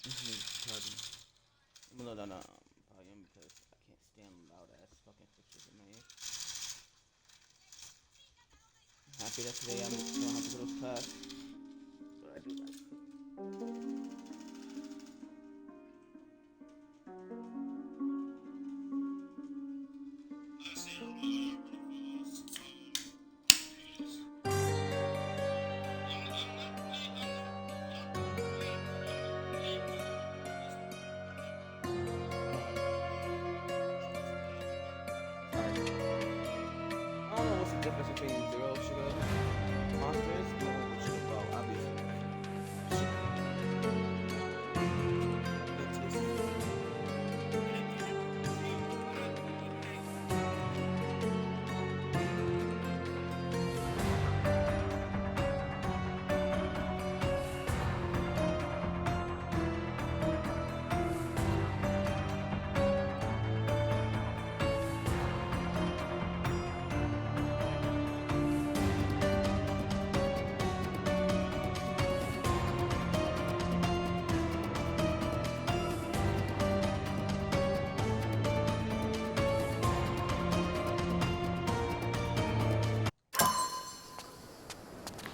Pardon. I'm gonna load on volume because I can't stand loud ass fucking pictures in my ear. Happy that today I don't have to go to class, but I do like I don't know what's the difference between zero sugar monsters and sugar. Well, obviously,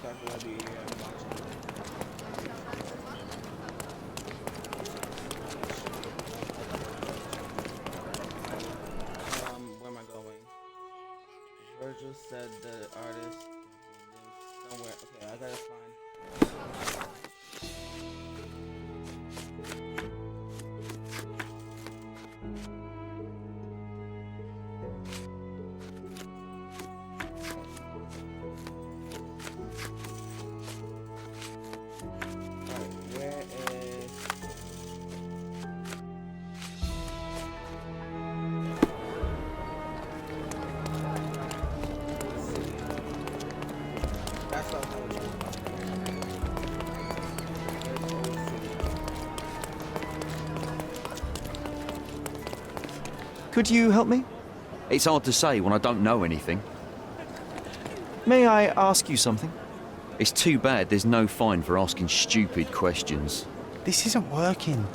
that's what I do here. I'm watching. Where am I going? Virgil said the artist somewhere. Okay, I gotta find. Alright, where is? That's what I was talking about. There's Old City. Could you help me? It's hard to say when I don't know anything. May I ask you something? It's too bad there's no fine for asking stupid questions. This isn't working.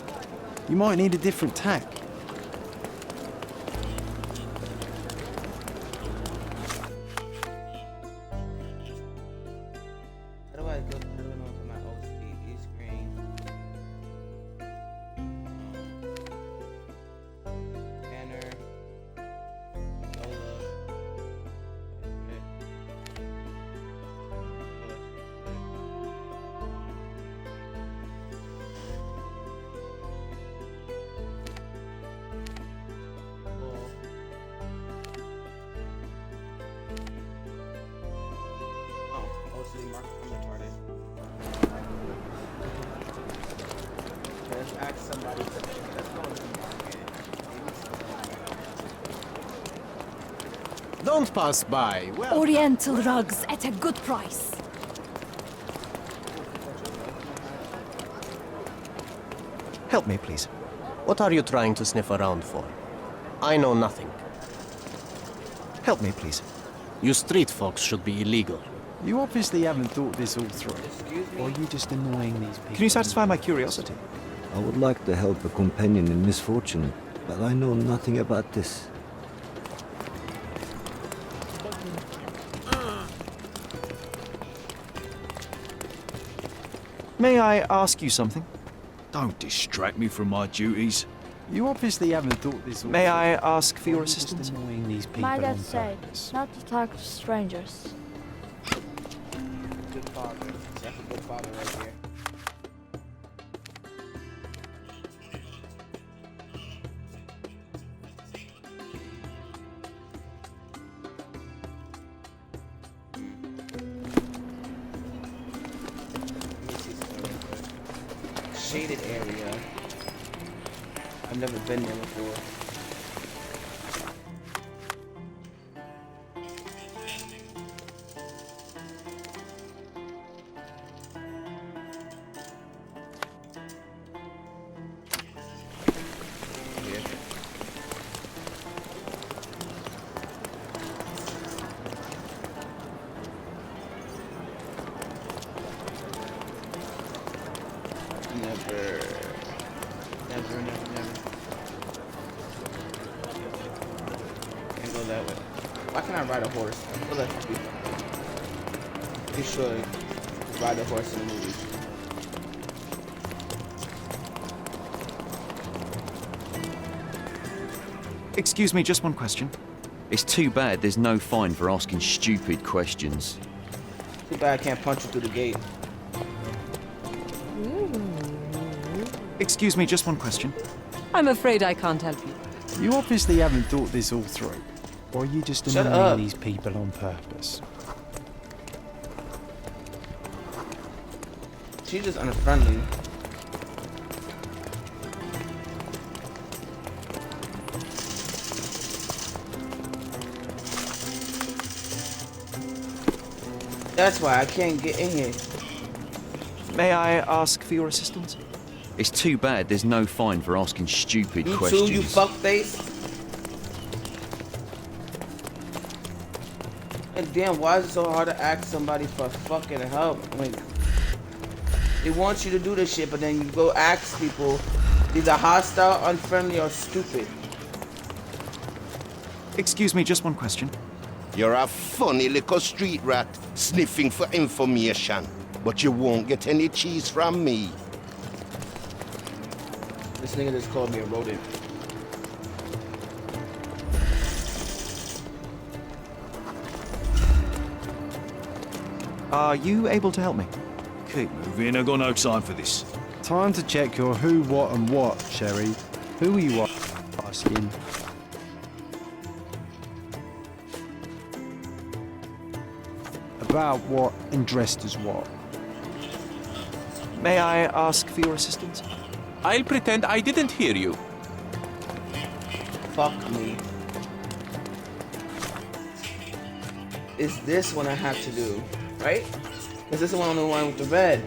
You might need a different tack. How do I go to my OCD screen? Banner. Lola. Oh, OCD mark. I'm retarded. Okay, let's ask somebody to let's go into the market. Don't pass by. Well, Oriental rugs at a good price. Help me, please. What are you trying to sniff around for? I know nothing. Help me, please. You street folks should be illegal. you obviously haven't thought this all through. Excuse me? Or are you just annoying these people? Can you satisfy my curiosity? I would like to help a companion in misfortune, but I know nothing about this. May I ask you something? Don't distract me from my duties. You obviously haven't thought this all May through. I ask for Or your are you just assistance? annoying these people My dad on said purpose? not to talk to strangers. Good father. That's a good father right here. Let me see something real quick. Shaded area. I've never been there before. Here. Never. Never, never, never. Can't go that way. Why can't I ride a horse? I feel like you should ride a horse in the movies. Excuse me, just one question. It's too bad there's no fine for asking stupid questions. Too bad I can't punch you through the gate. Excuse me, just one question. I'm afraid I can't help you. You obviously haven't thought this all through. Or are you just Shut annoying up. these people on purpose? She's just unfriendly. That's why I can't get in here. May I ask for your assistance? It's too bad there's no fine for asking stupid You questions. too, you fuckface. And damn, why is it so hard to ask somebody for fucking help? Like, they want you to do this shit, but then you go ask people, either hostile, unfriendly, or stupid. Excuse me, just one question. You're a funny little street rat sniffing for information, but you won't get any cheese from me. This nigga just called me a rodent. Are you able to help me? Keep moving, I've got no time for this. Time to check your who, what, and what, Sherry. Who are you asking? About what and dressed as what? May I ask for your assistance? I'll pretend I didn't hear you. Fuck me. Is this one I have to do, right? Because this is the one with the red.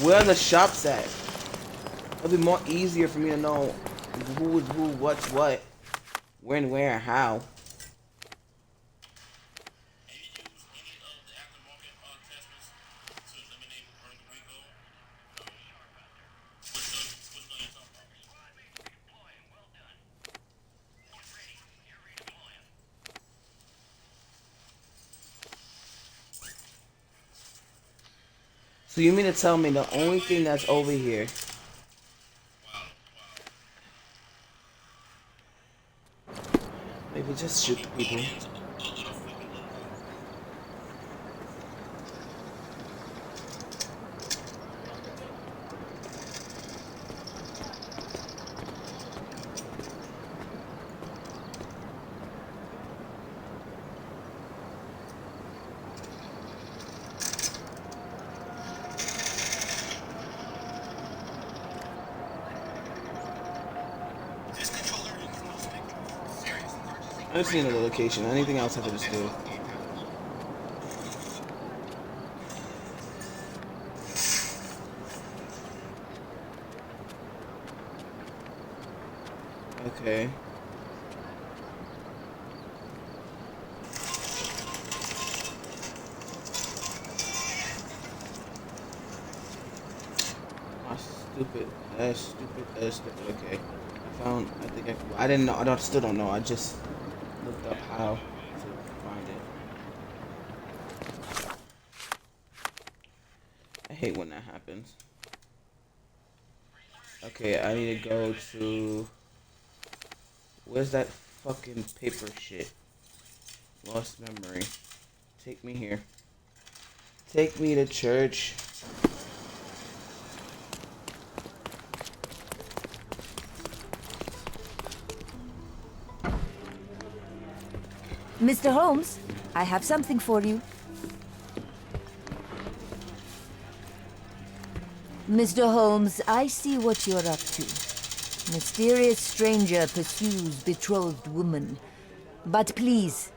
Where are the shops at? It'll be more easier for me to know who is who, what's what, when, where, and how. So you mean to tell me the only thing that's over here maybe just shoot the people. I just need a location. Anything else I could just do. Okay. Ah, stupid. Stupid. Okay. I didn't know. Still don't know. I just looked up how to find it. I hate when that happens. Okay, I need to go to... Where's that fucking paper shit? Lost memory. Take me here. Take me to church. Mr. Holmes, I have something for you. Mr. Holmes, I see what you're up to. Mysterious stranger pursues betrothed woman. But please,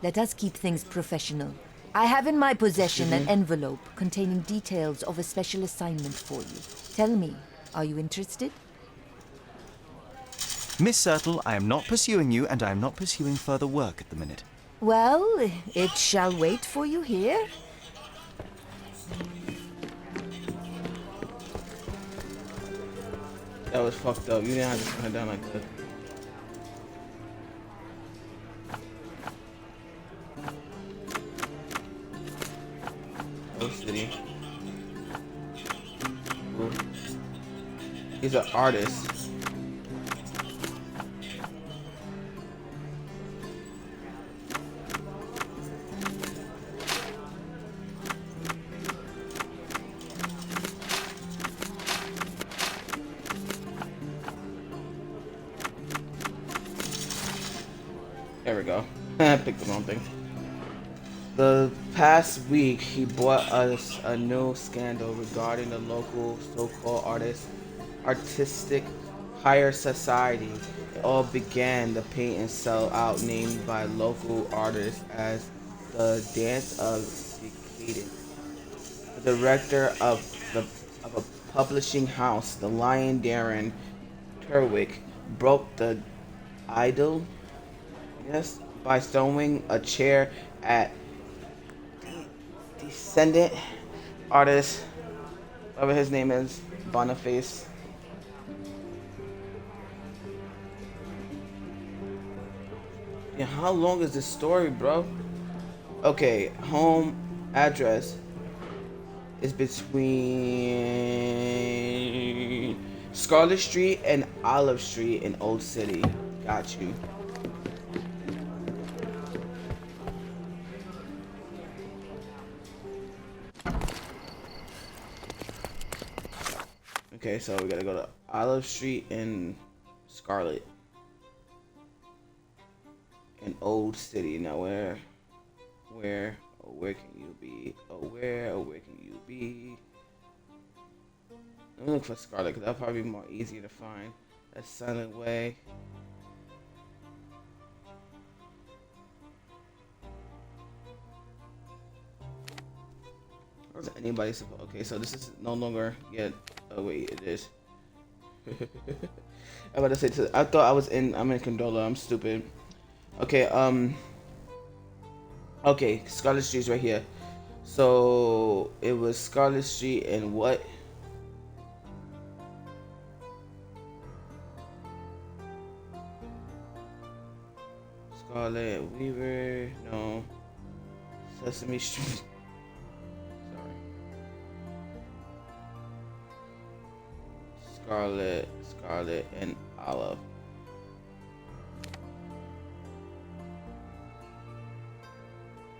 let us keep things professional. I have in my possession an envelope containing details of a special assignment for you. Tell me, are you interested? Miss Sertle, I am not pursuing you, and I am not pursuing further work at the minute. Well, it shall wait for you here. That was fucked up. You didn't have to turn it down like that. Old City. Ooh. He's an artist. There we go. I picked the wrong thing. The past week, he brought us a new scandal regarding the local so-called artistic higher society. It all began the paint and sell out named by local artists as the Dance of Decadence. The director of a publishing house, the Lion Darren Turwick, broke the idol. Yes, by throwing a chair at descendant artist, whatever his name is, Boniface. Yeah, how long is this story, bro? Okay, home address is between Scarlet Street and Olive Street in Old City. Got you. Okay, so we gotta go to Olive Street and Scarlet in Old City. Now where can you be? Where can you be? Let me look for Scarlet, because that'll probably be more easier to find. That's Silent Way. Was anybody supposed? Okay, so this is no longer yet. Oh wait, it is. I'm about to say. I thought I'm in Condola. I'm stupid. Okay. Okay, Scarlet Street's right here. So it was Scarlet Street and what? Scarlet Weaver. No. Sesame Street. Scarlet, and Olive.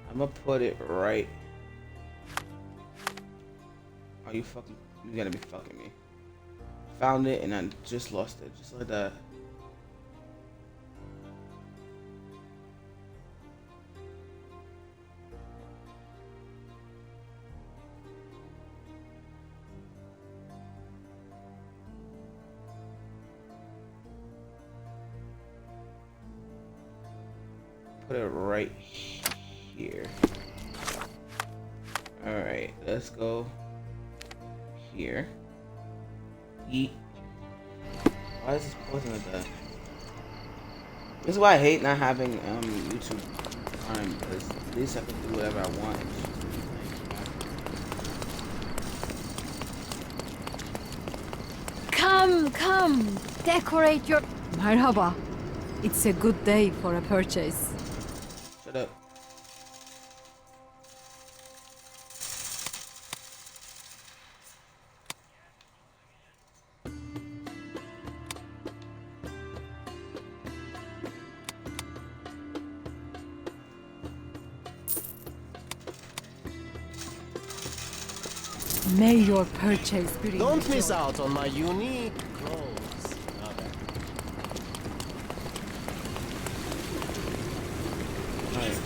I'm gonna put it right. Are you fucking? You gotta be fucking me. Found it and I just lost it, just like that. Put it right here. Alright, let's go here. Eat. Why is this pausing like that? This is why I hate not having YouTube Prime, because at least I can do whatever I want. Come, decorate your... Marhaba. It's a good day for a purchase. Shut up. May your purchase bring Don't you miss joy. out on my unique clothes. Okay. Alright.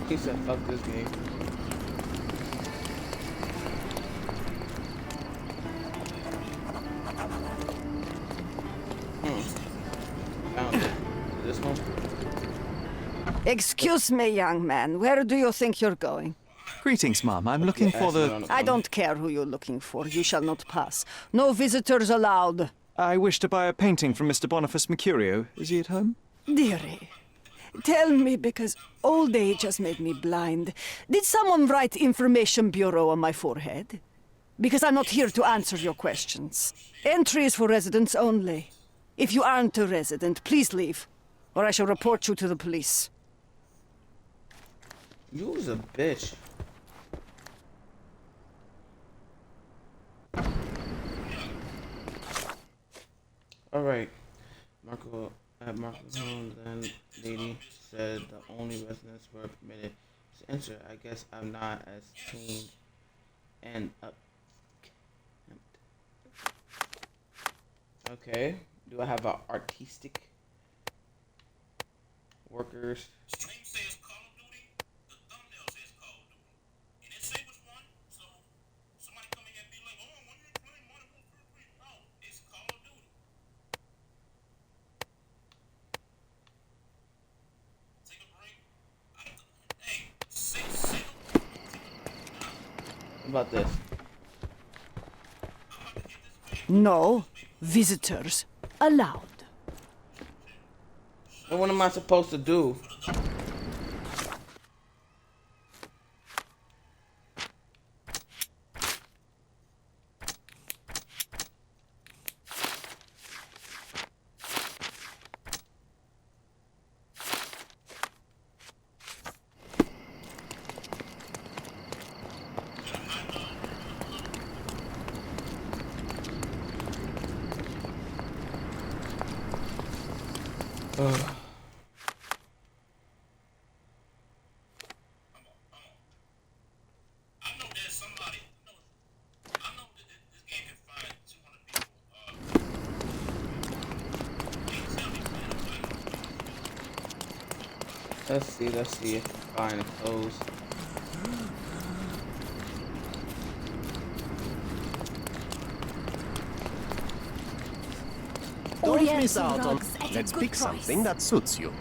He said, fuck this game. Found it. Excuse me, young man. Where do you think you're going? Greetings, ma'am. I'm looking for the... I don't care who you're looking for. You shall not pass. No visitors allowed. I wish to buy a painting from Mr. Boniface Mercurio. Is he at home? Dearie, tell me, because old age has made me blind. Did someone write Information Bureau on my forehead? Because I'm not here to answer your questions. Entry is for residents only. If you aren't a resident, please leave, or I shall report you to the police. You was a bitch. Alright. Marco Holmes and lady said the only residents were permitted to enter. I guess I'm not as keen and up. Okay. Do I have a artistic workers? What about this? No visitors allowed. And what am I supposed to do? Let's see if I find clothes. Don't miss out on... Let's pick something that suits you.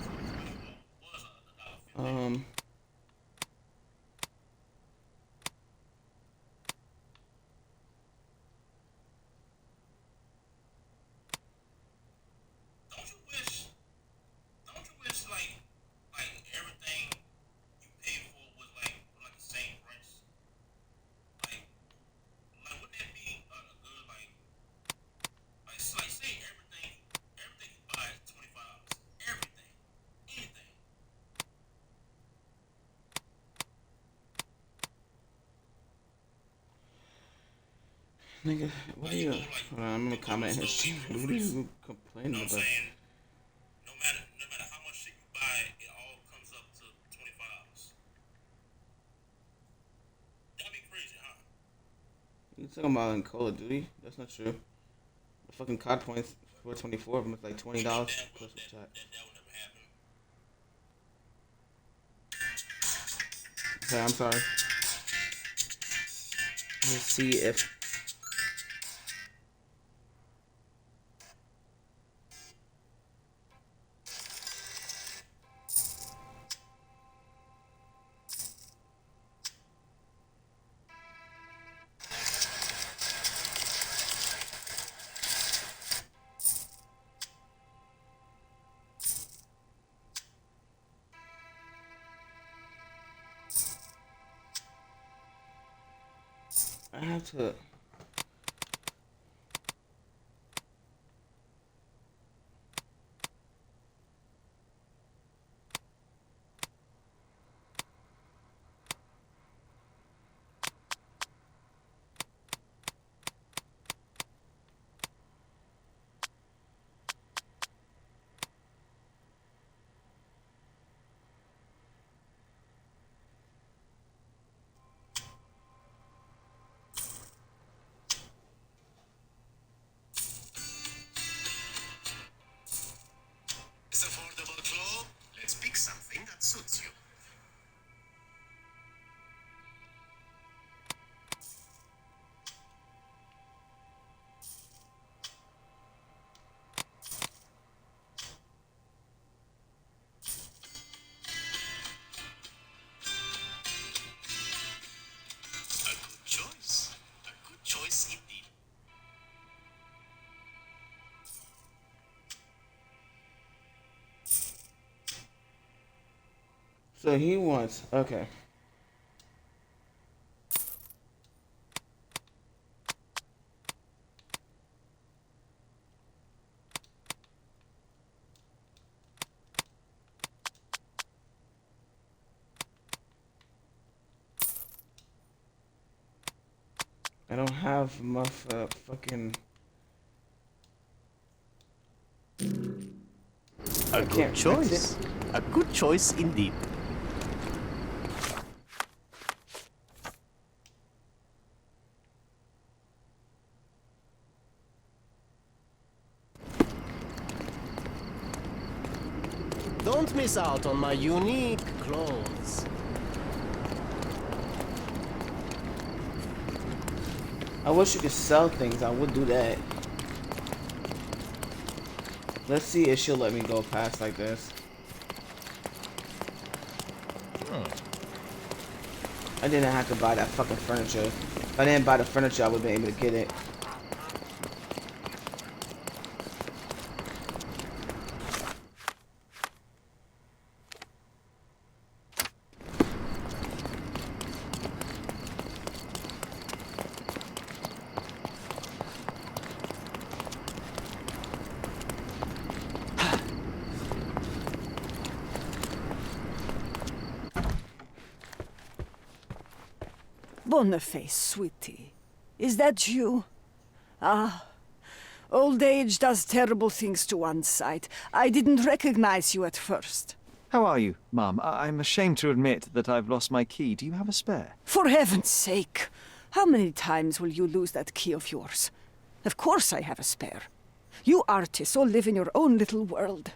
Nigga, what are you? Hold on, I'm gonna comment his stream. What are you complaining about? No matter how much shit you buy, it all comes up to $25. That'd be crazy, huh? You talking about in Call of Duty? That's not true. The fucking COD points for 24 of them is like $20 plus the chat. That would never happen. Okay, I'm sorry. Let's see if. I have to. So he wants. Okay. I don't have my fucking. A good choice. A good choice indeed. Don't miss out on my unique clothes. I wish you could sell things. I would do that. Let's see if she'll let me go past like this. I didn't have to buy that fucking furniture. If I didn't buy the furniture, I would have been able to get it. Boniface, sweetie. Is that you? Ah, old age does terrible things to one's sight. I didn't recognize you at first. How are you, Mum? I'm ashamed to admit that I've lost my key. Do you have a spare? For heaven's sake! How many times will you lose that key of yours? Of course I have a spare. You artists all live in your own little world.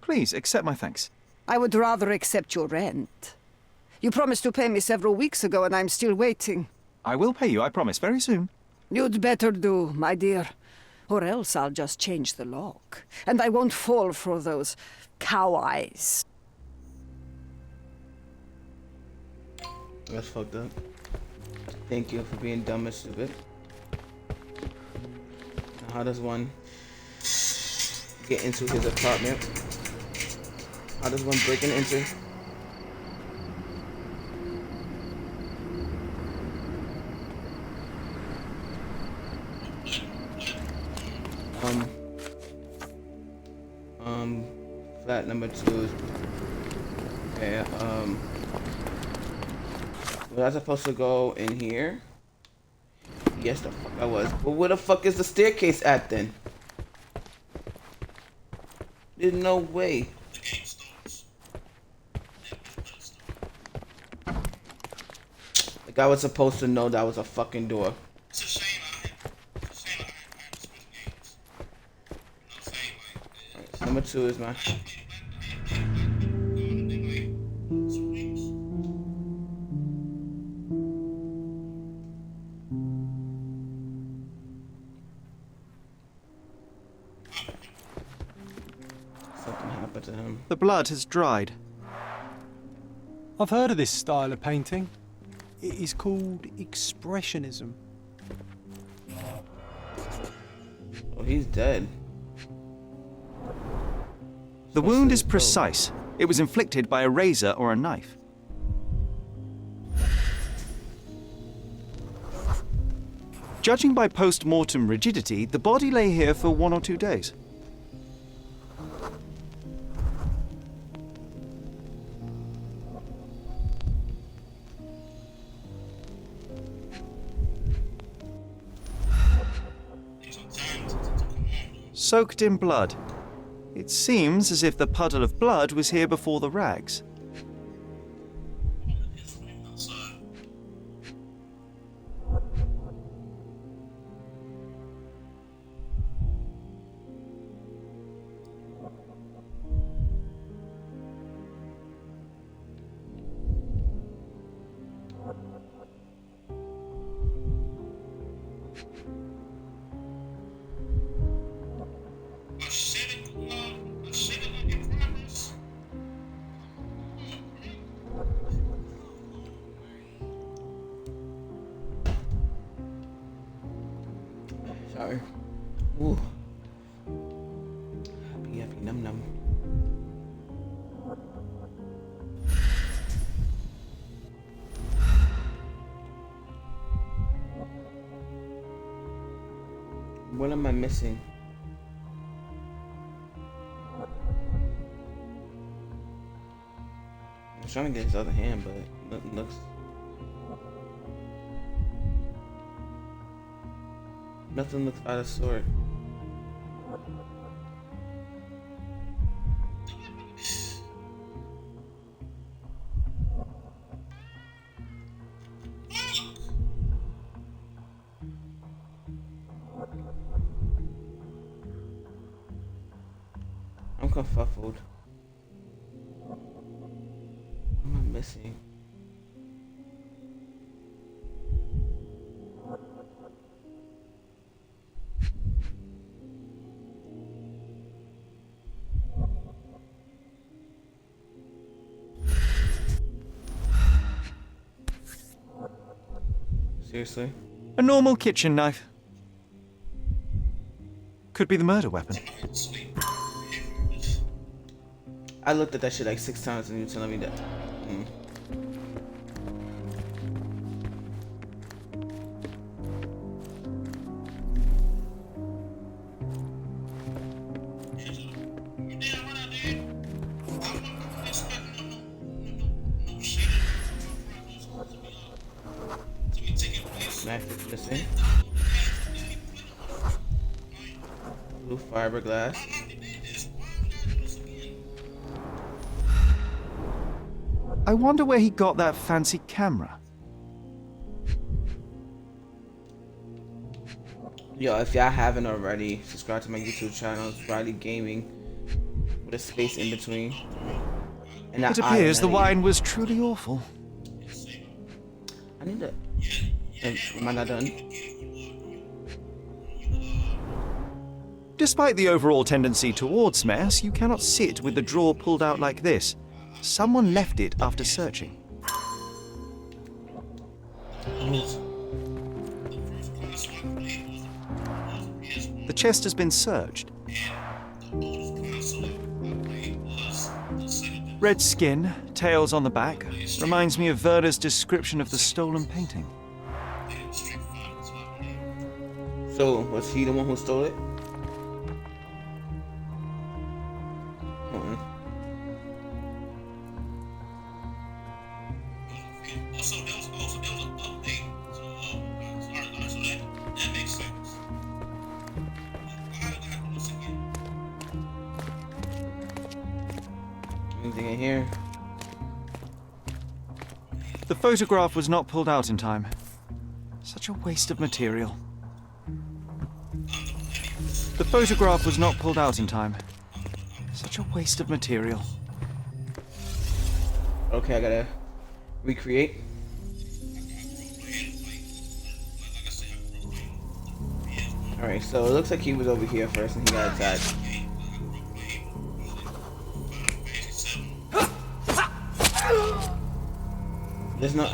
Please, accept my thanks. I would rather accept your rent. You promised to pay me several weeks ago, and I'm still waiting. I will pay you, I promise, very soon. You'd better do, my dear. Or else I'll just change the lock. And I won't fall for those cow eyes. That's fucked up. Thank you for being dumb and stupid. Now, how does one get into his apartment? How does one break and enter? Flat number 2. Okay, was I supposed to go in here? Yes, the fuck I was. But where the fuck is the staircase at then? There's no way. Like I was supposed to know that was a fucking door. Number 2 is my. Something happened to him. The blood has dried. I've heard of this style of painting. It is called expressionism. Oh, he's dead. The wound is precise. It was inflicted by a razor or a knife. Judging by post-mortem rigidity, the body lay here for 1 or 2 days. Soaked in blood. It seems as if the puddle of blood was here before the rags. Sorry. Ooh. Happy, num num. am I missing? I'm trying to get his other hand, but nothing looks. Nothing looks out of sort. I'm confuffled. What am I missing? Seriously? A normal kitchen knife. Could be the murder weapon. I looked at that shit like 6 times and you're telling me that. Knife is missing. Blue fiberglass. I wonder where he got that fancy camera. Yo, if y'all haven't already, subscribe to my YouTube channel. It's Riley Gaming with a space in between. And It appears the wine was truly awful. I need to. Am I not done? Despite the overall tendency towards mess, you cannot sit with the drawer pulled out like this. Someone left it after searching. The chest has been searched. Red skin, tails on the back, reminds me of Werder's description of the stolen painting. So, was he the one who stole it? Anything in here? The photograph was not pulled out in time. Such a waste of material. The photograph was not pulled out in time. Such a waste of material. Okay, I gotta recreate. Alright, so it looks like he was over here first and he got attacked. There's no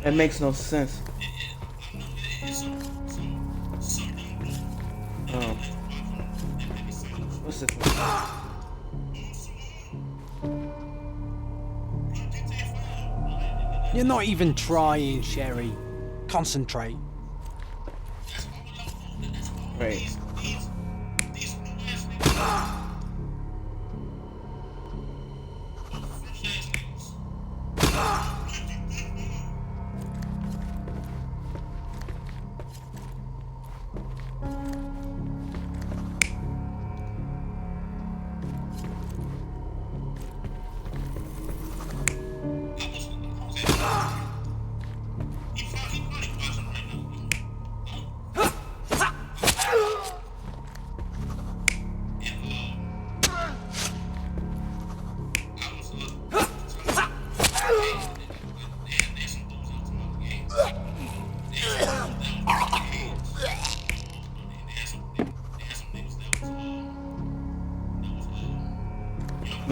It makes no sense. Oh. What's this one? You're not even trying, Sherry. Concentrate. Right.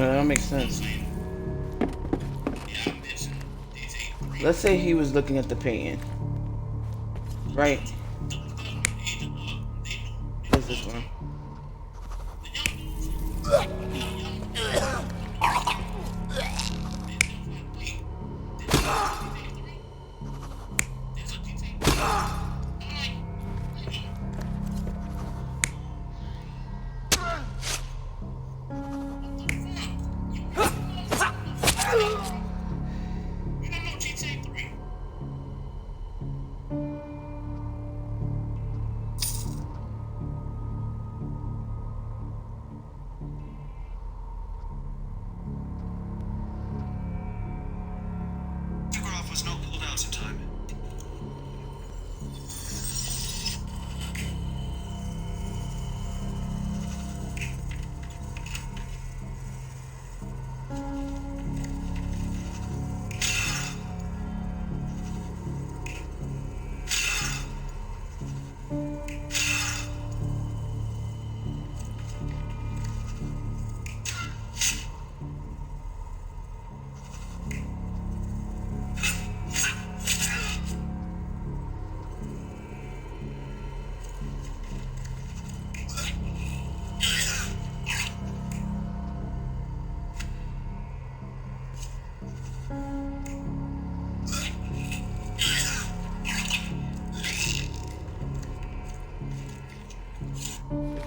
No, that don't make sense. Let's say he was looking at the painting. Right? What's this one? Was not pulled out in time.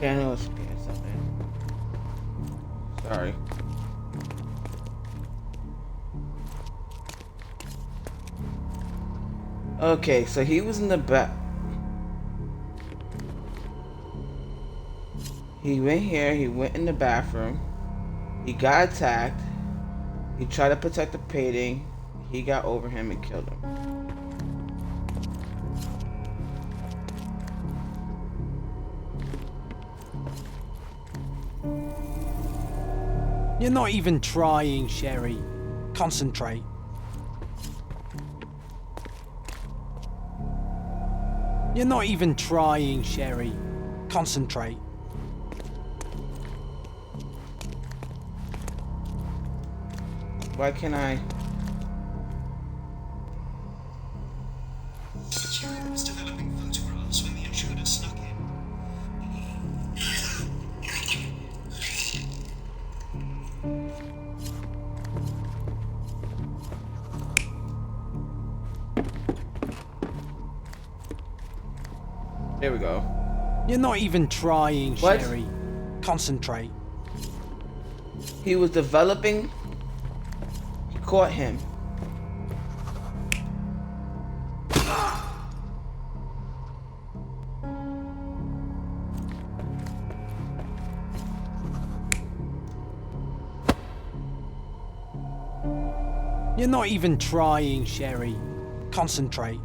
Okay, I know it's something. Sorry. Okay, so he was in the back. He went here, he went in the bathroom. He got attacked. He tried to protect the painting. He got over him and killed him. You're not even trying, Sherry. Concentrate. You're not even trying, Sherry. Concentrate. Why can't I? Security was developing photographs when the intruder snuck in. There we go. You're not even trying, What? Sherry. Concentrate. He was developing. He caught him. You're not even trying, Sherry. Concentrate.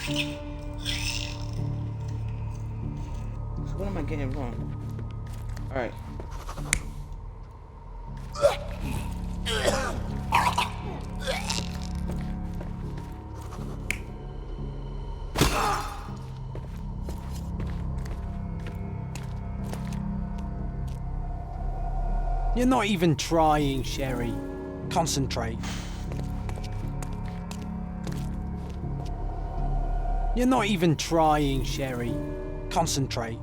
So what am I getting wrong? Alright. You're not even trying, Sherry. Concentrate. You're not even trying, Sherry. Concentrate.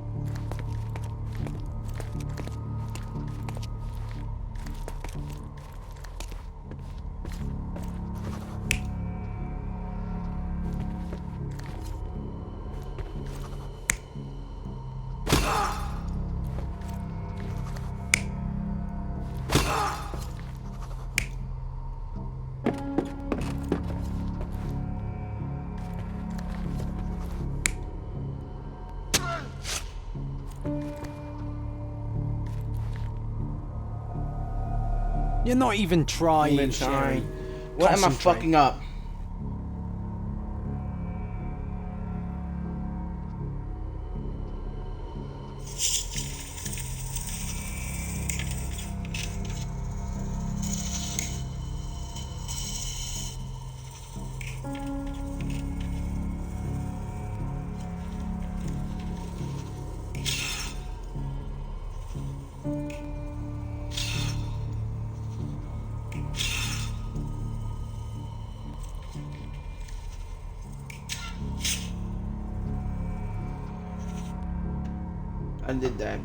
You're not even trying, Sherry. What am I Concentrate. fucking up? I did that.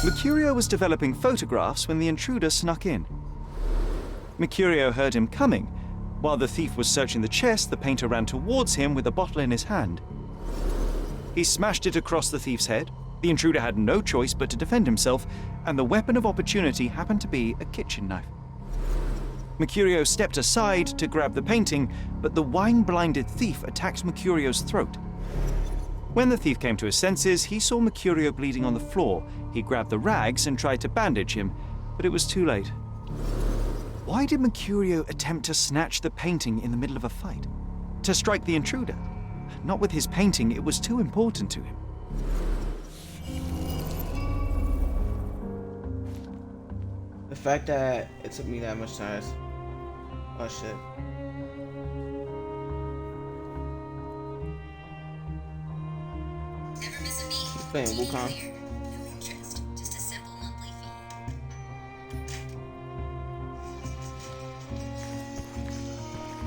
Mercurio was developing photographs when the intruder snuck in. Mercurio heard him coming. While the thief was searching the chest, the painter ran towards him with a bottle in his hand. He smashed it across the thief's head. The intruder had no choice but to defend himself, and the weapon of opportunity happened to be a kitchen knife. Mercurio stepped aside to grab the painting, but the wine-blinded thief attacked Mercurio's throat. When the thief came to his senses, he saw Mercurio bleeding on the floor. He grabbed the rags and tried to bandage him, but it was too late. Why did Mercurio attempt to snatch the painting in the middle of a fight? To strike the intruder? Not with his painting, it was too important to him. The fact that it took me that much time. Oh shit. He's playing Wukong.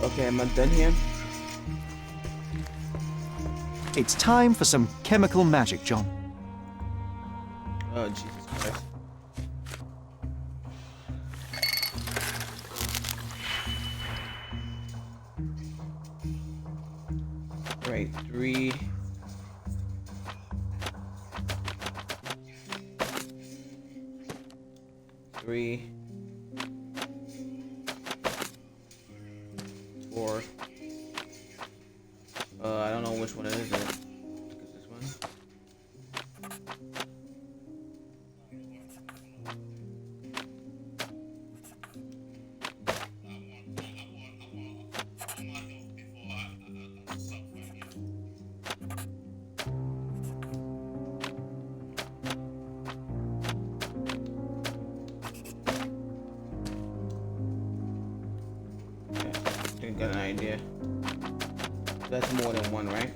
Okay, am I done here? It's time for some chemical magic, John. Oh, Jesus Christ. Right, 3. Three. 4. I don't know which one it is. Is this one? I got an idea. That's more than one, right?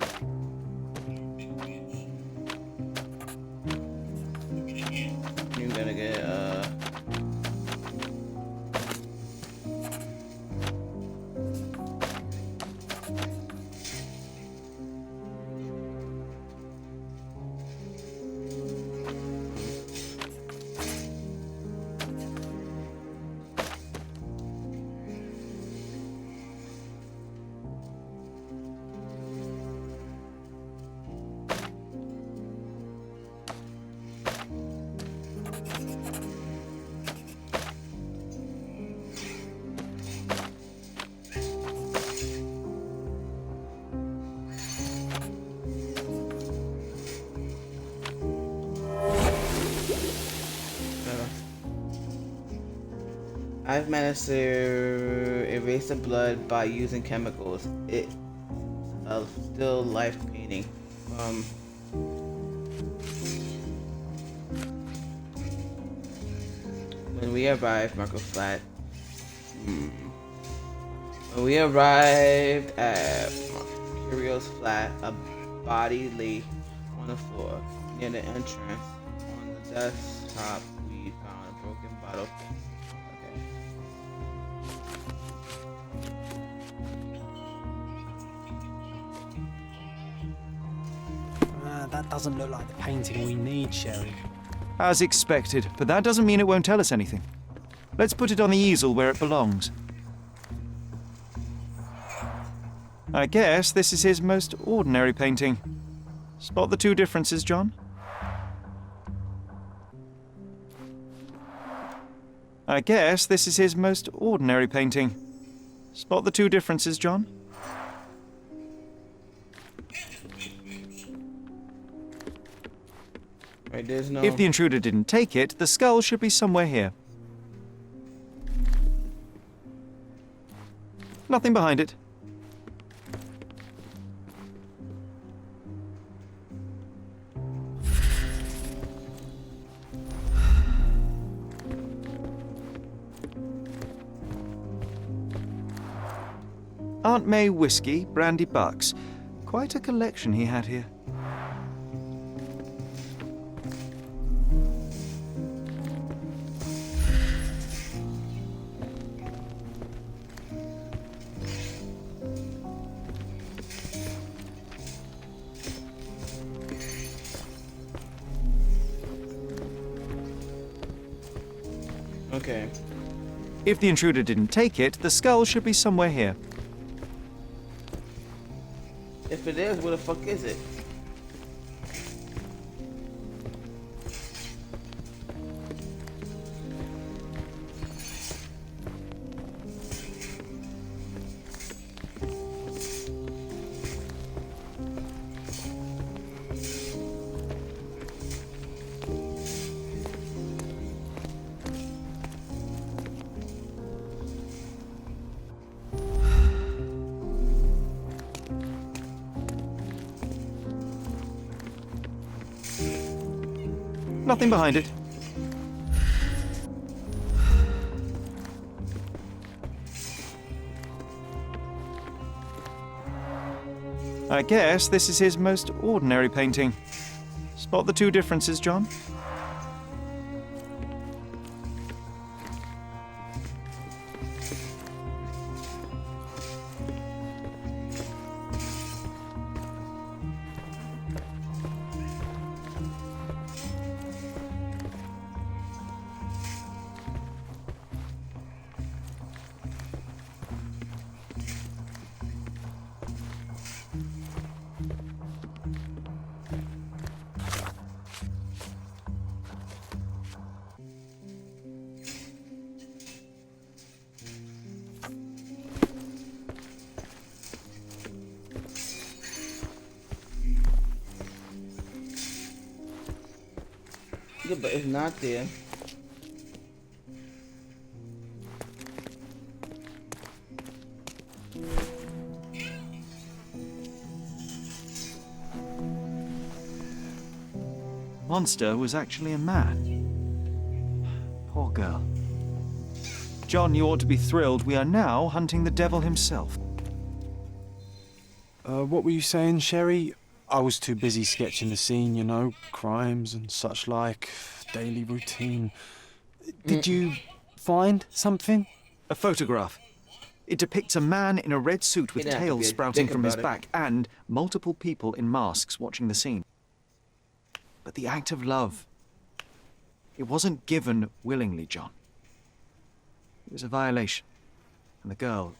You gotta get I've managed to erase the blood by using chemicals. It's a still life painting. When we arrived, Marco Flat. When we arrived at Mercurio's flat, a body lay on the floor near the entrance. On the desktop, we found a broken bottle. That doesn't look like the painting we need, Sherry. As expected, but that doesn't mean it won't tell us anything. Let's put it on the easel where it belongs. I guess this is his most ordinary painting. Spot the two differences, John? I guess this is his most ordinary painting. Spot the two differences, John? Right, there's no... If the intruder didn't take it, the skull should be somewhere here. Nothing behind it. Aunt May whiskey, brandy bucks. Quite a collection he had here. Okay. If the intruder didn't take it, the skull should be somewhere here. If it is, where the fuck is it? Nothing behind it. I guess this is his most ordinary painting. Spot the two differences, John? Yeah, but it's not there. Monster was actually a man. Poor girl. John, you ought to be thrilled. We are now hunting the devil himself. What were you saying, Sherry? I was too busy sketching the scene, you know, crimes and such like, daily routine. Did you find something? A photograph. It depicts a man in a red suit with You don't have to be tails a sprouting dick from his about it. back and multiple people in masks watching the scene. But the act of love, it wasn't given willingly, John. It was a violation. And the girl,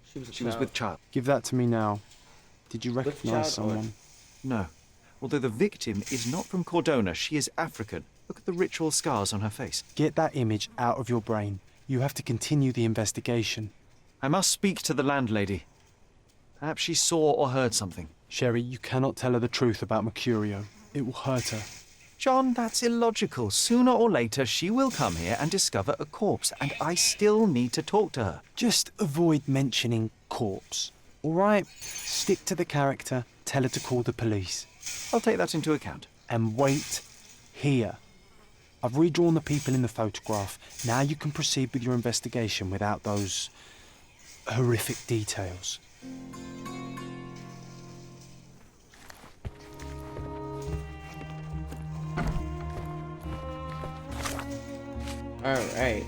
she was with child. Give that to me now. Did you child recognize or- someone? No. Although the victim is not from Cordona, she is African. Look at the ritual scars on her face. Get that image out of your brain. You have to continue the investigation. I must speak to the landlady. Perhaps she saw or heard something. Sherry, you cannot tell her the truth about Mercurio. It will hurt her. John, that's illogical. Sooner or later, she will come here and discover a corpse, and I still need to talk to her. Just avoid mentioning corpse. All right? Stick to the character. Tell her to call the police. I'll take that into account. And wait here. I've redrawn the people in the photograph. Now you can proceed with your investigation without those horrific details. All right.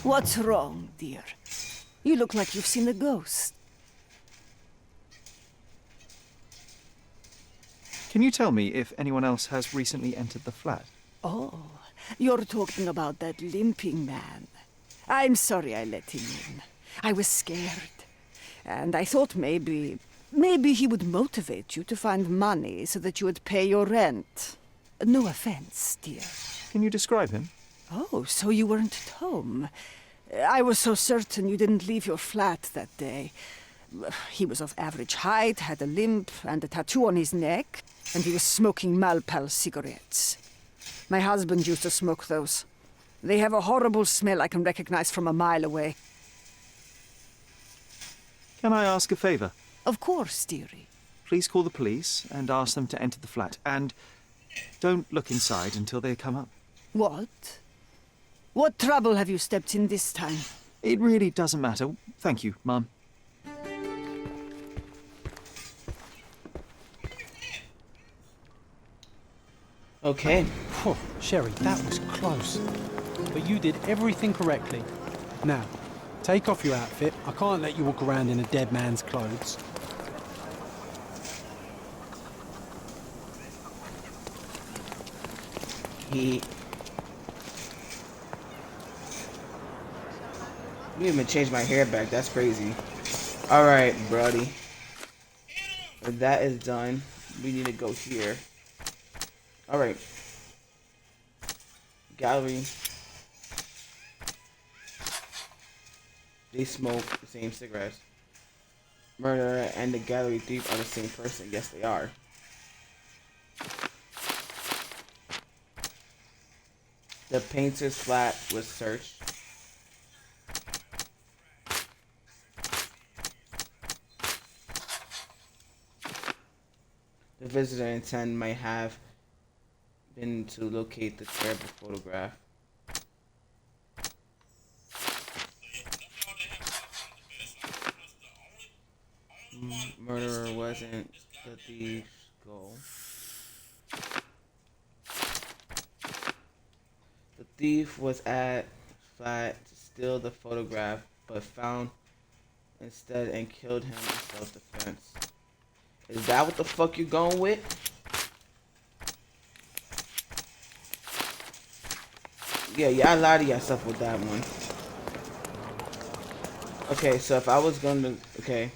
What's wrong, dear? You look like you've seen a ghost. Can you tell me if anyone else has recently entered the flat? Oh, you're talking about that limping man. I'm sorry I let him in. I was scared. And I thought maybe he would motivate you to find money so that you would pay your rent. No offense, dear. Can you describe him? Oh, so you weren't at home. I was so certain you didn't leave your flat that day. He was of average height, had a limp and a tattoo on his neck, and he was smoking Malpal cigarettes. My husband used to smoke those. They have a horrible smell I can recognize from a mile away. Can I ask a favor? Of course, dearie. Please call the police and ask them to enter the flat. And don't look inside until they come up. What? What trouble have you stepped in this time? It really doesn't matter. Thank you, Mum. Okay. Phew, Sherry, that was close. But you did everything correctly. Now, take off your outfit. I can't let you walk around in a dead man's clothes. You didn't even change my hair back. That's crazy. Alright, brody. When that is done, we need to go here. Alright. Gallery. They smoke the same cigarettes. Murderer and the gallery thief are the same person. Yes, they are. The painter's flat was searched. The visitor intent might have been to locate the terrible photograph. Murderer wasn't the thief's goal. The thief was at flat to steal the photograph, but found instead and killed him in self-defense. Is that what the fuck you're going with? Yeah, y'all lied to yourself with that one. Okay, so if I was going to... Okay.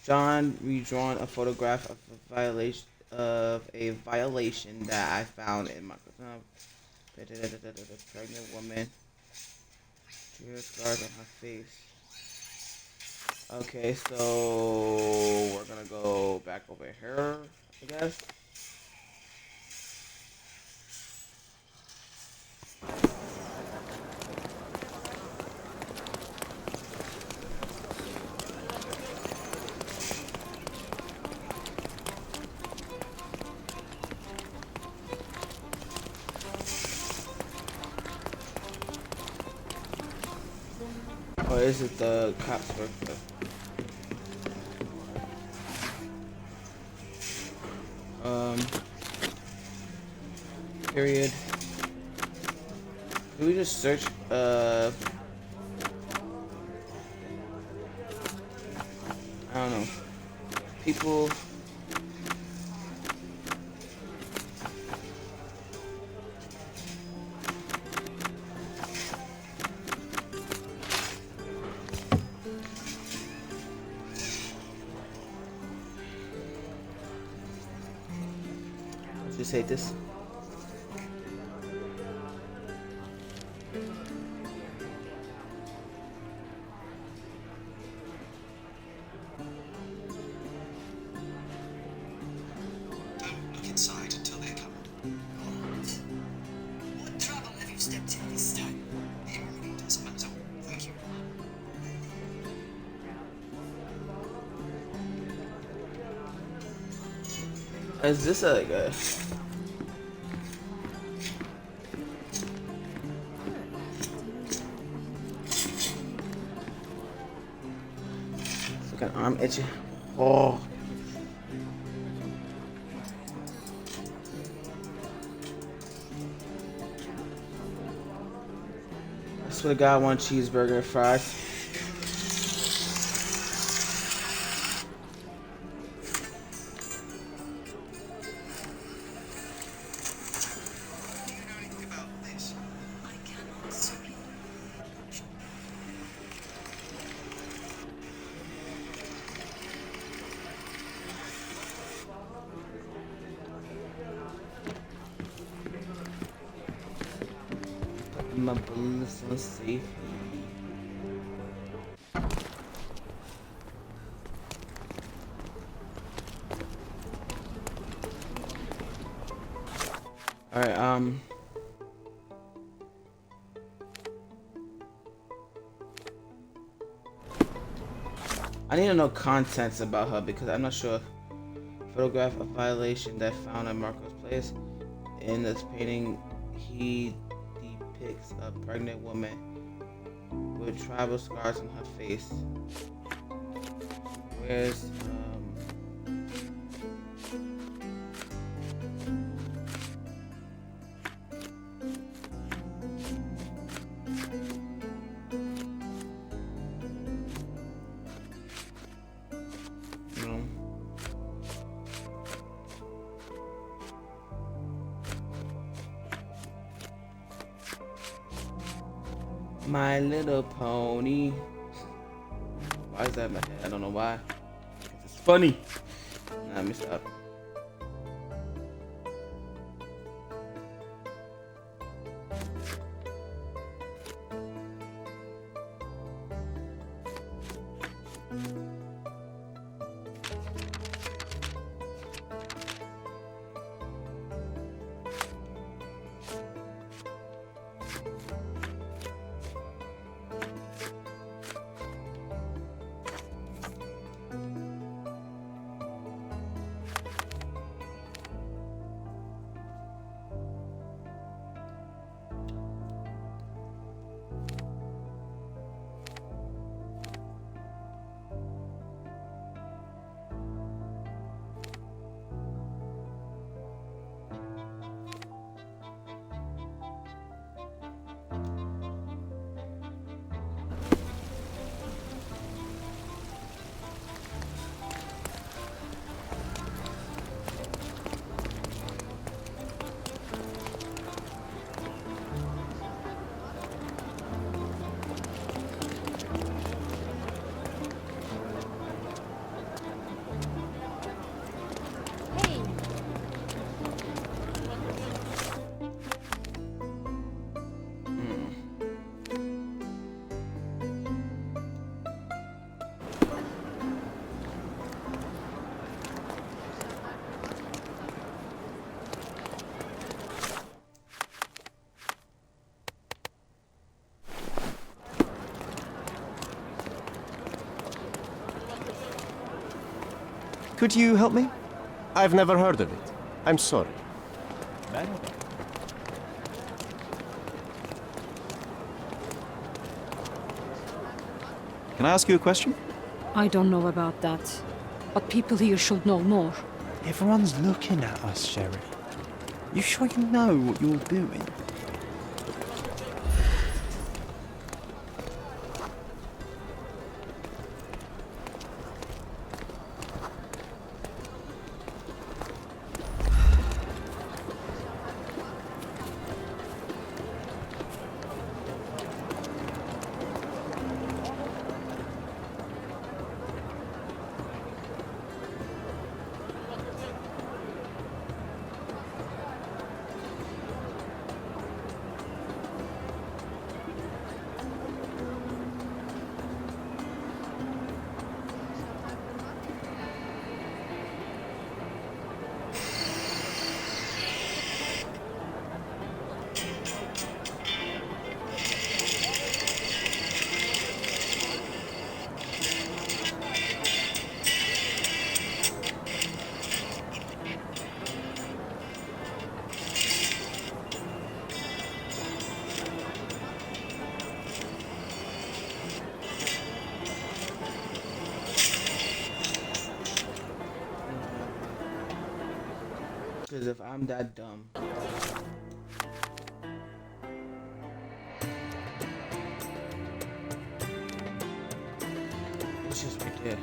John redrawn a photograph of a violation that I found in my... pregnant woman. Tear scars on her face. Okay, so we're gonna go back over here, I guess. Or is it the cops work? Period. Can we just search, I don't know. People. Let's just hate this. Is this like a... It's like an arm itchy. Oh. I swear to God, I want cheeseburger and fries. my bullets on safe. Alright, I need to know contents about her because I'm not sure. Photograph a violation that found at Marco's place. In this painting, he depicts a pregnant woman with tribal scars on her face. Where's My Little Pony? Why is that in my head? I don't know why. It's funny. Nah, I missed out. Could you help me? I've never heard of it. I'm sorry. Can I ask you a question? I don't know about that, but people here should know more. Everyone's looking at us, Sherry. You sure you know what you're doing? Because if I'm that dumb. It's just right there.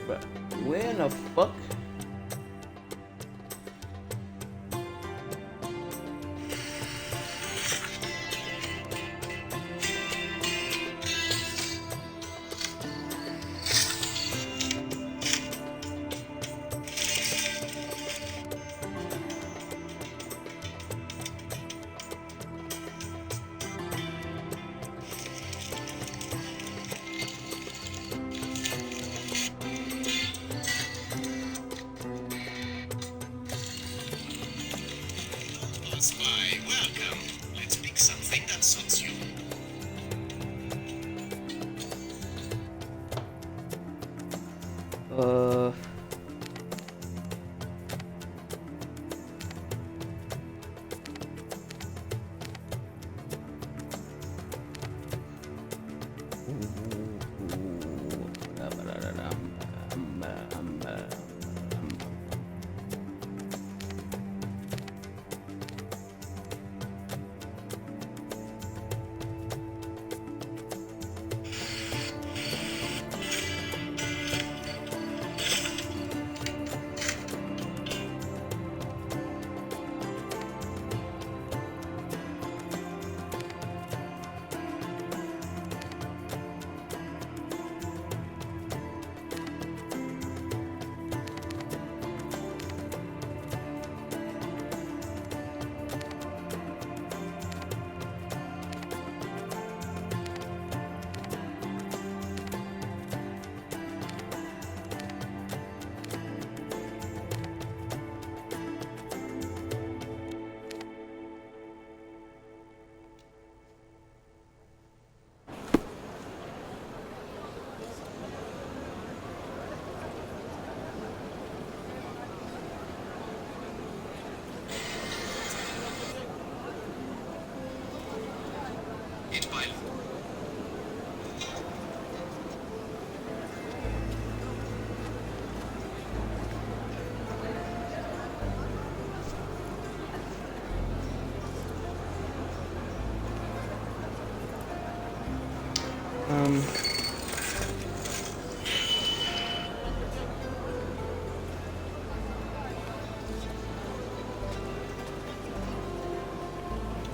But where in the fuck? Uh.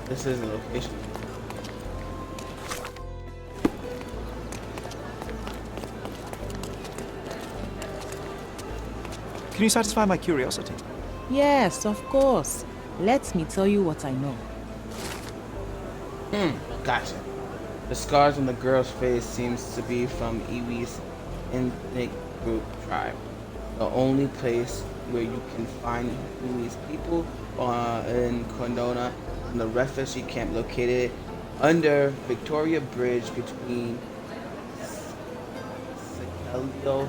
This is the location. Can you satisfy my curiosity? Yes, of course. Let me tell you what I know. Gotcha. The scars on the girl's face seems to be from Iwi's ethnic group tribe. The only place where you can find Iwi's people in Condona, in the refugee camp located under Victoria Bridge between Sigelio.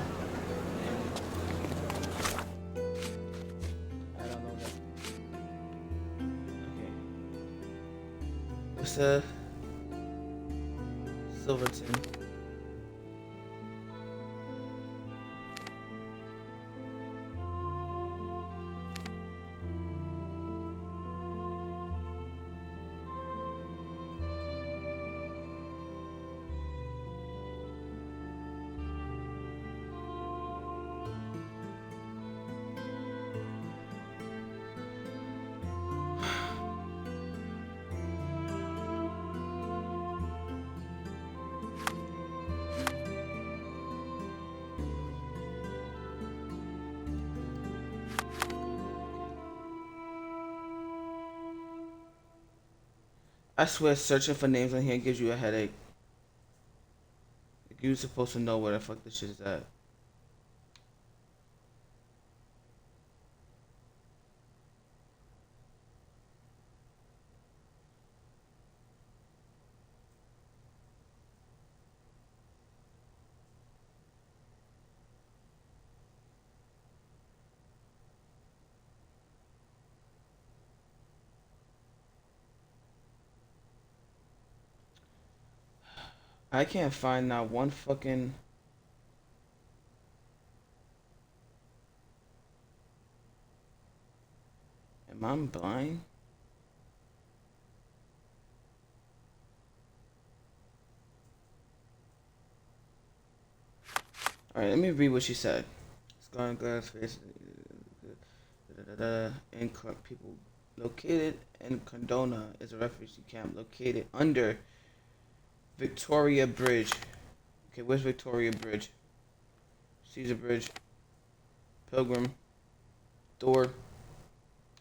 I don't know that. Okay. What's the Silverton? I swear searching for names on here gives you a headache. Like, you're supposed to know where the fuck this shit is at. I can't find not one fucking... Am I blind? Alright, let me read what she said. Scar on glass face. And people located in Condona is a refugee camp located under Victoria Bridge. Okay, where's Victoria Bridge? Caesar Bridge. Pilgrim. Door.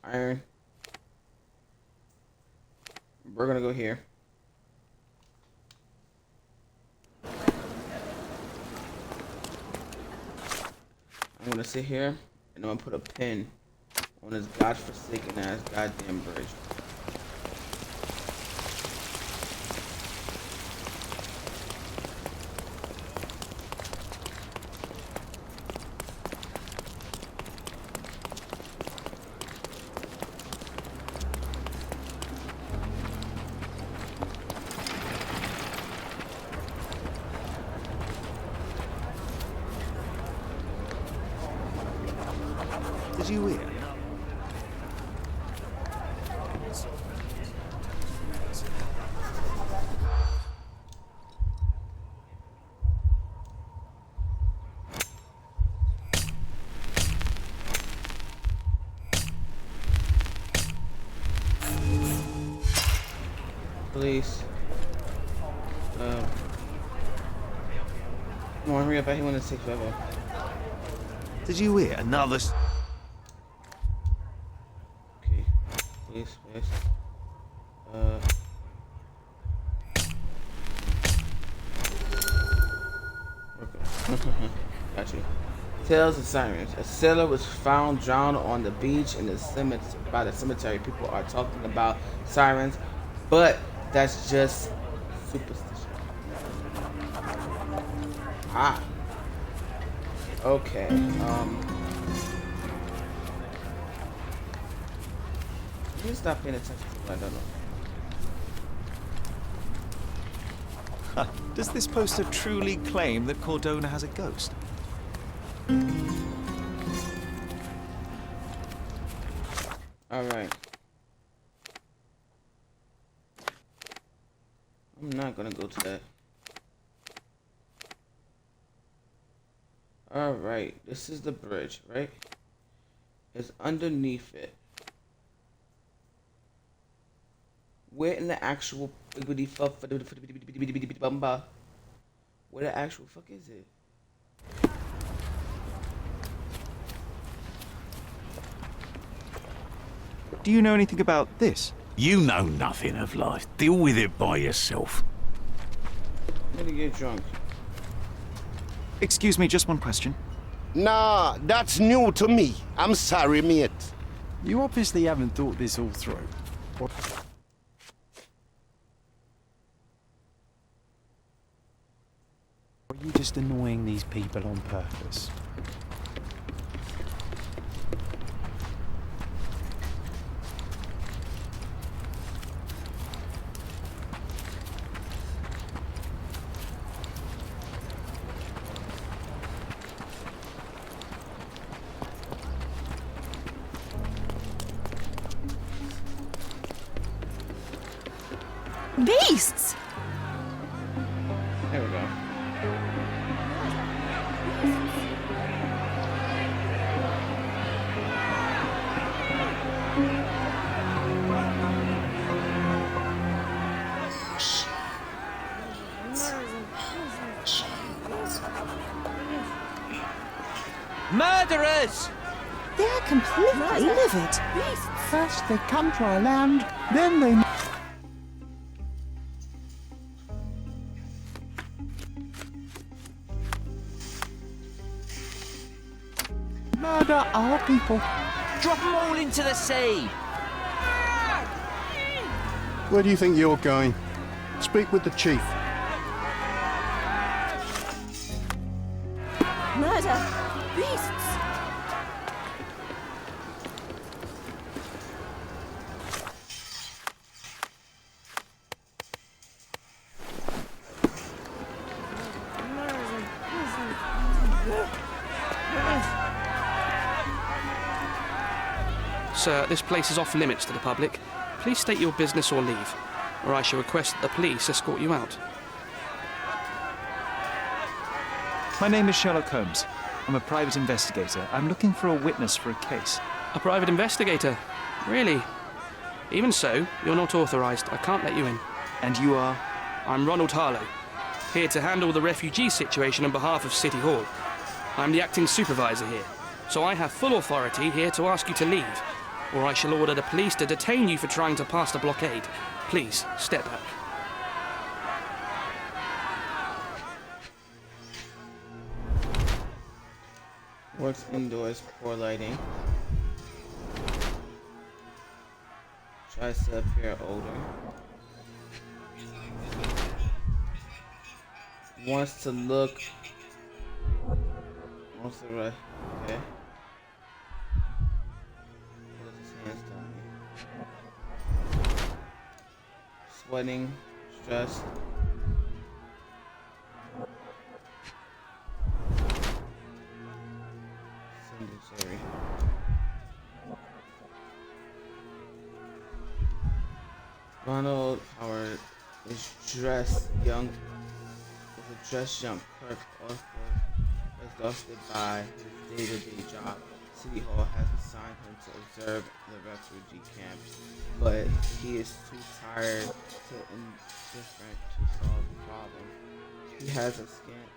Iron. We're gonna go here. I'm gonna sit here and I'm gonna put a pin on this godforsaken ass goddamn bridge. Did you hear? Police. Come on, hurry up. I hate when it takes forever. Did you hear another? Okay. Police, please. Got you. Tales of sirens. A sailor was found drowned on the beach in the by the cemetery. People are talking about sirens, but that's just superstition. Ah. Okay. You stop paying attention to what I don't know. Does this poster truly claim that Cordona has a ghost? Alright. I'm not gonna go to that. Alright, this is the bridge, right? It's underneath it. Where in the actual where the actual fuck is it? Do you know anything about this? You know nothing of life. Deal with it by yourself. I'm gonna get drunk. Excuse me, just one question. Nah, that's new to me. I'm sorry, mate. You obviously haven't thought this all through. What? Or are you just annoying these people on purpose? Beasts! There we go. Murderers! They're completely livid. First they come to our land, then they... murder our people. Drop them all into the sea! Where do you think you're going? Speak with the chief. Murder! Beasts! Sir, this place is off limits to the public. Please state your business or leave, or I shall request that the police escort you out. My name is Sherlock Holmes. I'm a private investigator. I'm looking for a witness for a case. A private investigator? Really? Even so, you're not authorised. I can't let you in. And you are? I'm Ronald Harlow, here to handle the refugee situation on behalf of City Hall. I'm the acting supervisor here, so I have full authority here to ask you to leave, or I shall order the police to detain you for trying to pass the blockade. Please, step back. Works indoors, poor lighting. Tries to appear older. Wants to look. Wants to rush. Okay. Put his hands down here. Sweating, stressed. Sedentary. Ronald Howard is dressed young clerk exhausted by his day-to-day job. City Hall has assigned him to observe the refugee camps, but he is too tired to indifferent to solve the problem. He has a scant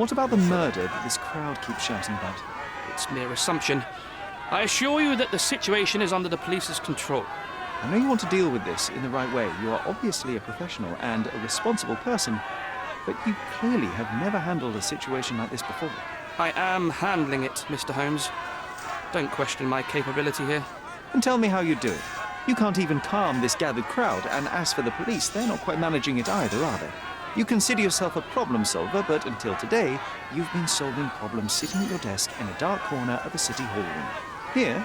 What about the murder that this crowd keeps shouting about? It's mere assumption. I assure you that the situation is under the police's control. I know you want to deal with this in the right way. You are obviously a professional and a responsible person, but you clearly have never handled a situation like this before. I am handling it, Mr. Holmes. Don't question my capability here. And tell me how you do it. You can't even calm this gathered crowd, and as for the police, they're not quite managing it either, are they? You consider yourself a problem solver, but until today, you've been solving problems sitting at your desk in a dark corner of a city hall room. Here,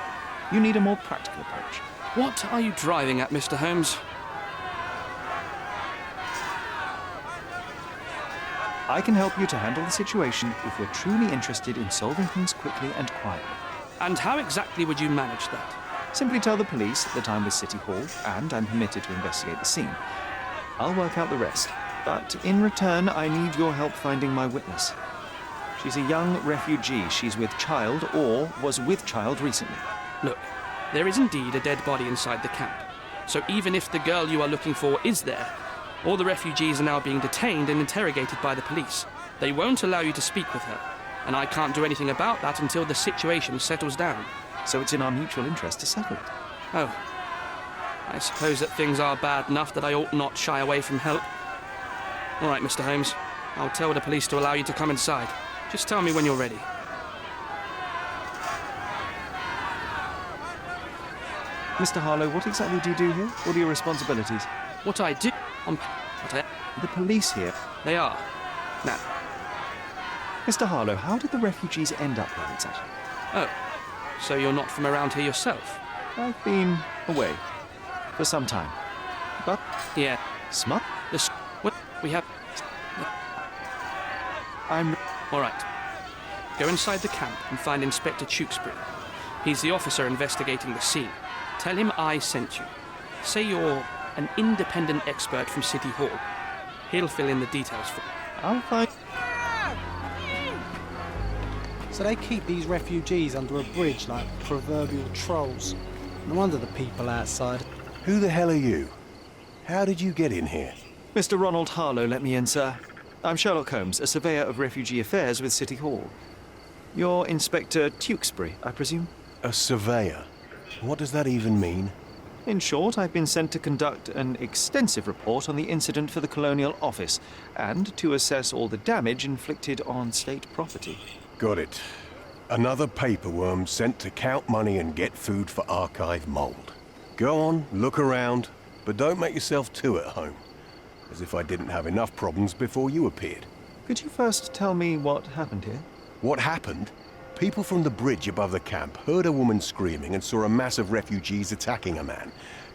you need a more practical approach. What are you driving at, Mr. Holmes? I can help you to handle the situation if we're truly interested in solving things quickly and quietly. And how exactly would you manage that? Simply tell the police that I'm with City Hall and I'm permitted to investigate the scene. I'll work out the rest. But in return, I need your help finding my witness. She's a young refugee. She's with child or was with child recently. Look, there is indeed a dead body inside the camp. So even if the girl you are looking for is there, all the refugees are now being detained and interrogated by the police. They won't allow you to speak with her, and I can't do anything about that until the situation settles down. So it's in our mutual interest to settle it. Oh. I suppose that things are bad enough that I ought not shy away from help. All right, Mr. Holmes. I'll tell the police to allow you to come inside. Just tell me when you're ready. Mr. Harlow, what exactly do you do here? What are your responsibilities? What I do... The police here. They are. Now... Mr. Harlow, how did the refugees end up here exactly? Oh, so you're not from around here yourself? I've been away for some time. But... Yeah. Smut? What? We have... I'm... All right. Go inside the camp and find Inspector Tewkesbury. He's the officer investigating the scene. Tell him I sent you. Say you're an independent expert from City Hall. He'll fill in the details for you. I'll find... So they keep these refugees under a bridge like proverbial trolls. No wonder the people outside... Who the hell are you? How did you get in here? Mr. Ronald Harlow let me in, sir. I'm Sherlock Holmes, a surveyor of refugee affairs with City Hall. You're Inspector Tewkesbury, I presume? A surveyor? What does that even mean? In short, I've been sent to conduct an extensive report on the incident for the Colonial Office and to assess all the damage inflicted on state property. Got it. Another paperworm sent to count money and get food for archive mold. Go on, look around, but don't make yourself too at home. As if I didn't have enough problems before you appeared. Could you first tell me what happened here? What happened? People from the bridge above the camp heard a woman screaming and saw a mass of refugees attacking a man.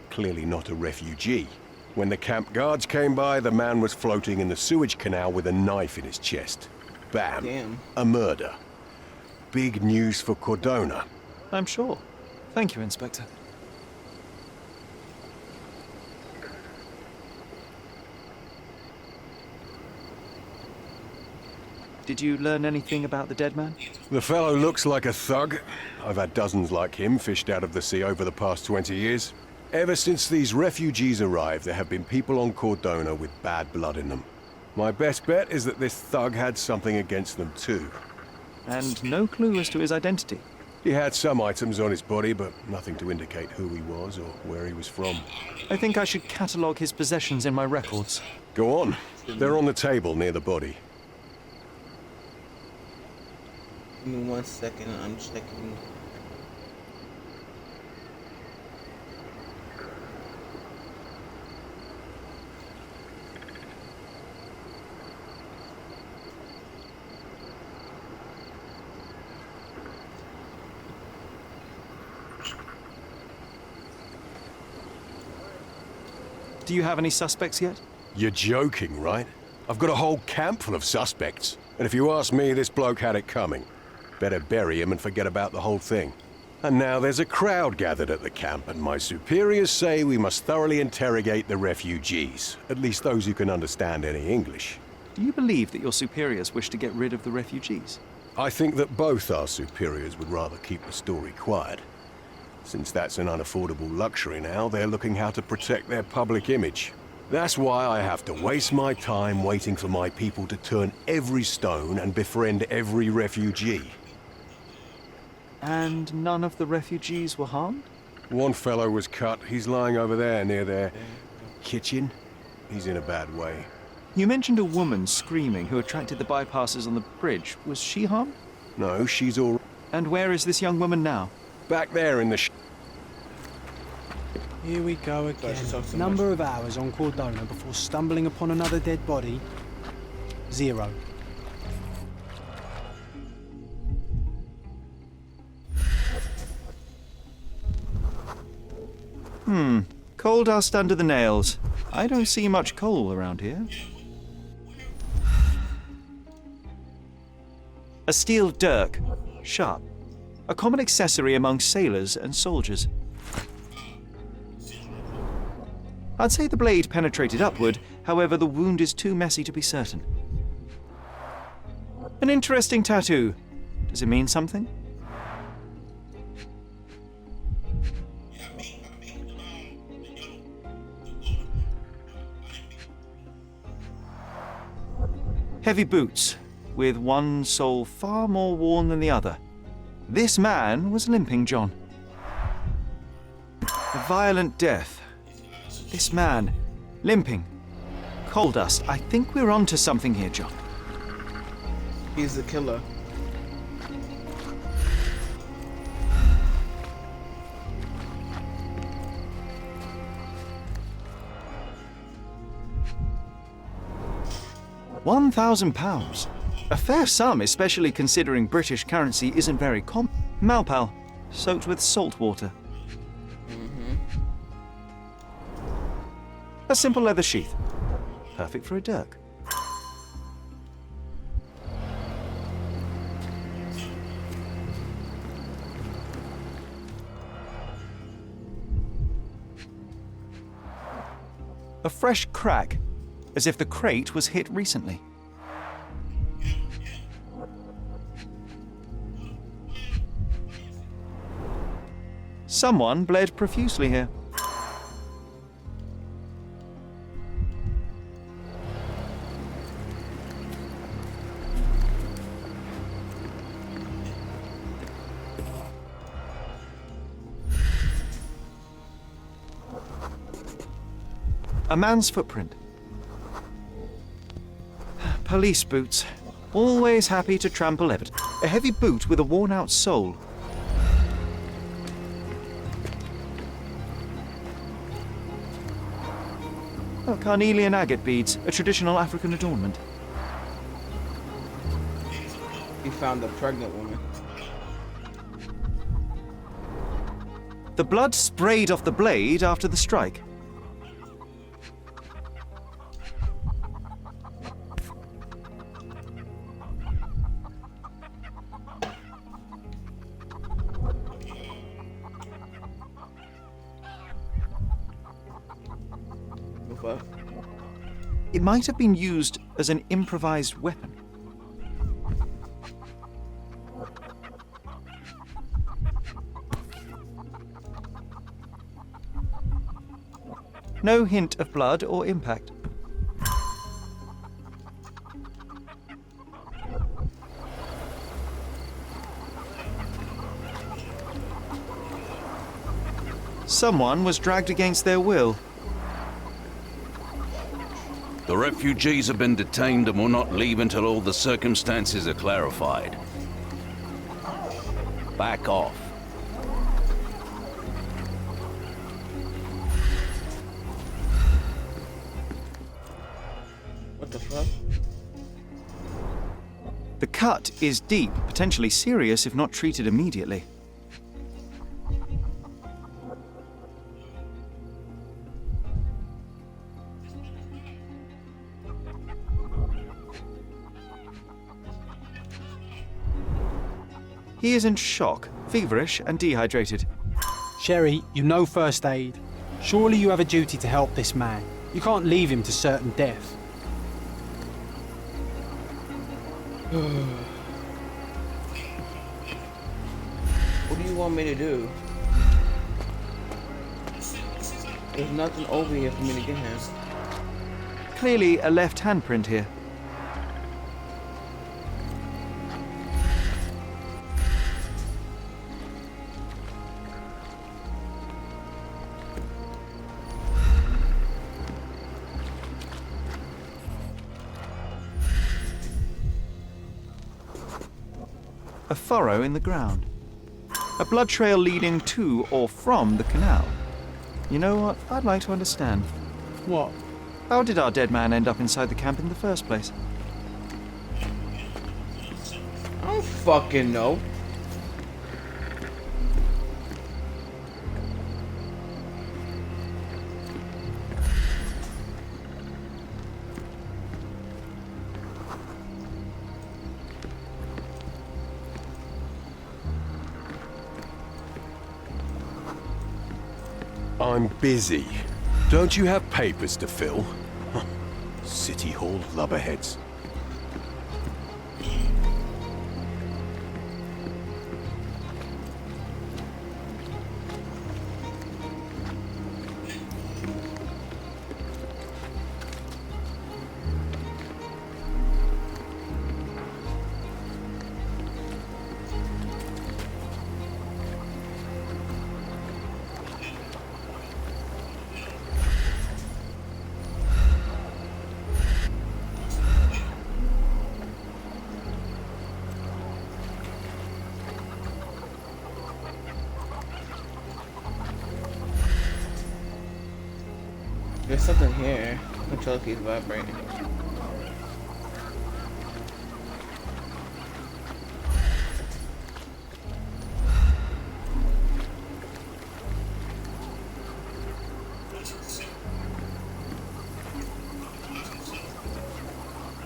Clearly not a refugee. When the camp guards came by, the man was floating in the sewage canal with a knife in his chest. Bam. Damn. A murder. Big news for Cordona. I'm sure. Thank you, Inspector. Did you learn anything about the dead man? The fellow looks like a thug. I've had dozens like him fished out of the sea over the past 20 years. Ever since these refugees arrived, there have been people on Cordona with bad blood in them. My best bet is that this thug had something against them too. And no clue as to his identity? He had some items on his body, but nothing to indicate who he was or where he was from. I think I should catalogue his possessions in my records. Go on. They're on the table near the body. Give me 1 second, I'm checking. Do you have any suspects yet? You're joking, right? I've got a whole camp full of suspects. And if you ask me, this bloke had it coming. Better bury him and forget about the whole thing. And now there's a crowd gathered at the camp, and my superiors say we must thoroughly interrogate the refugees. At least those who can understand any English. Do you believe that your superiors wish to get rid of the refugees? I think that both our superiors would rather keep the story quiet. Since that's an unaffordable luxury now, they're looking how to protect their public image. That's why I have to waste my time waiting for my people to turn every stone and befriend every refugee. And none of the refugees were harmed? One fellow was cut. He's lying over there near their kitchen. He's in a bad way. You mentioned a woman screaming who attracted the bypassers on the bridge. Was she harmed? No, she's all... And where is this young woman now? Back there in the Here we go again. Number of hours on Cordona before stumbling upon another dead body. 0. Coal dust under the nails. I don't see much coal around here. A steel dirk. Sharp. A common accessory among sailors and soldiers. I'd say the blade penetrated upward, however the wound is too messy to be certain. An interesting tattoo. Does it mean something? Heavy boots, with one sole far more worn than the other. This man was limping John. A violent death. This man, limping. Coal dust. I think we're onto something here, John. He's the killer. £1,000. A fair sum, especially considering British currency isn't very common. Malpal, soaked with salt water. A simple leather sheath. Perfect for a dirk. A fresh crack, as if the crate was hit recently. Someone bled profusely here. A man's footprint. Police boots. Always happy to trample evidence. A heavy boot with a worn-out sole. Oh, carnelian agate beads, a traditional African adornment. He found a pregnant woman. The blood sprayed off the blade after the strike. It might have been used as an improvised weapon. No hint of blood or impact. Someone was dragged against their will. The refugees have been detained and will not leave until all the circumstances are clarified. Back off. What the fuck? The cut is deep, potentially serious if not treated immediately. He is in shock, feverish and dehydrated. Sherry, you know first aid. Surely you have a duty to help this man. You can't leave him to certain death. What do you want me to do? There's nothing over here for me to get him. Clearly a left handprint here. A furrow in the ground. A blood trail leading to or from the canal. You know what? I'd like to understand. What? How did our dead man end up inside the camp in the first place? I don't fucking know. I'm busy. Don't you have papers to fill? City Hall lubberheads. There's something here. Control keys vibrating.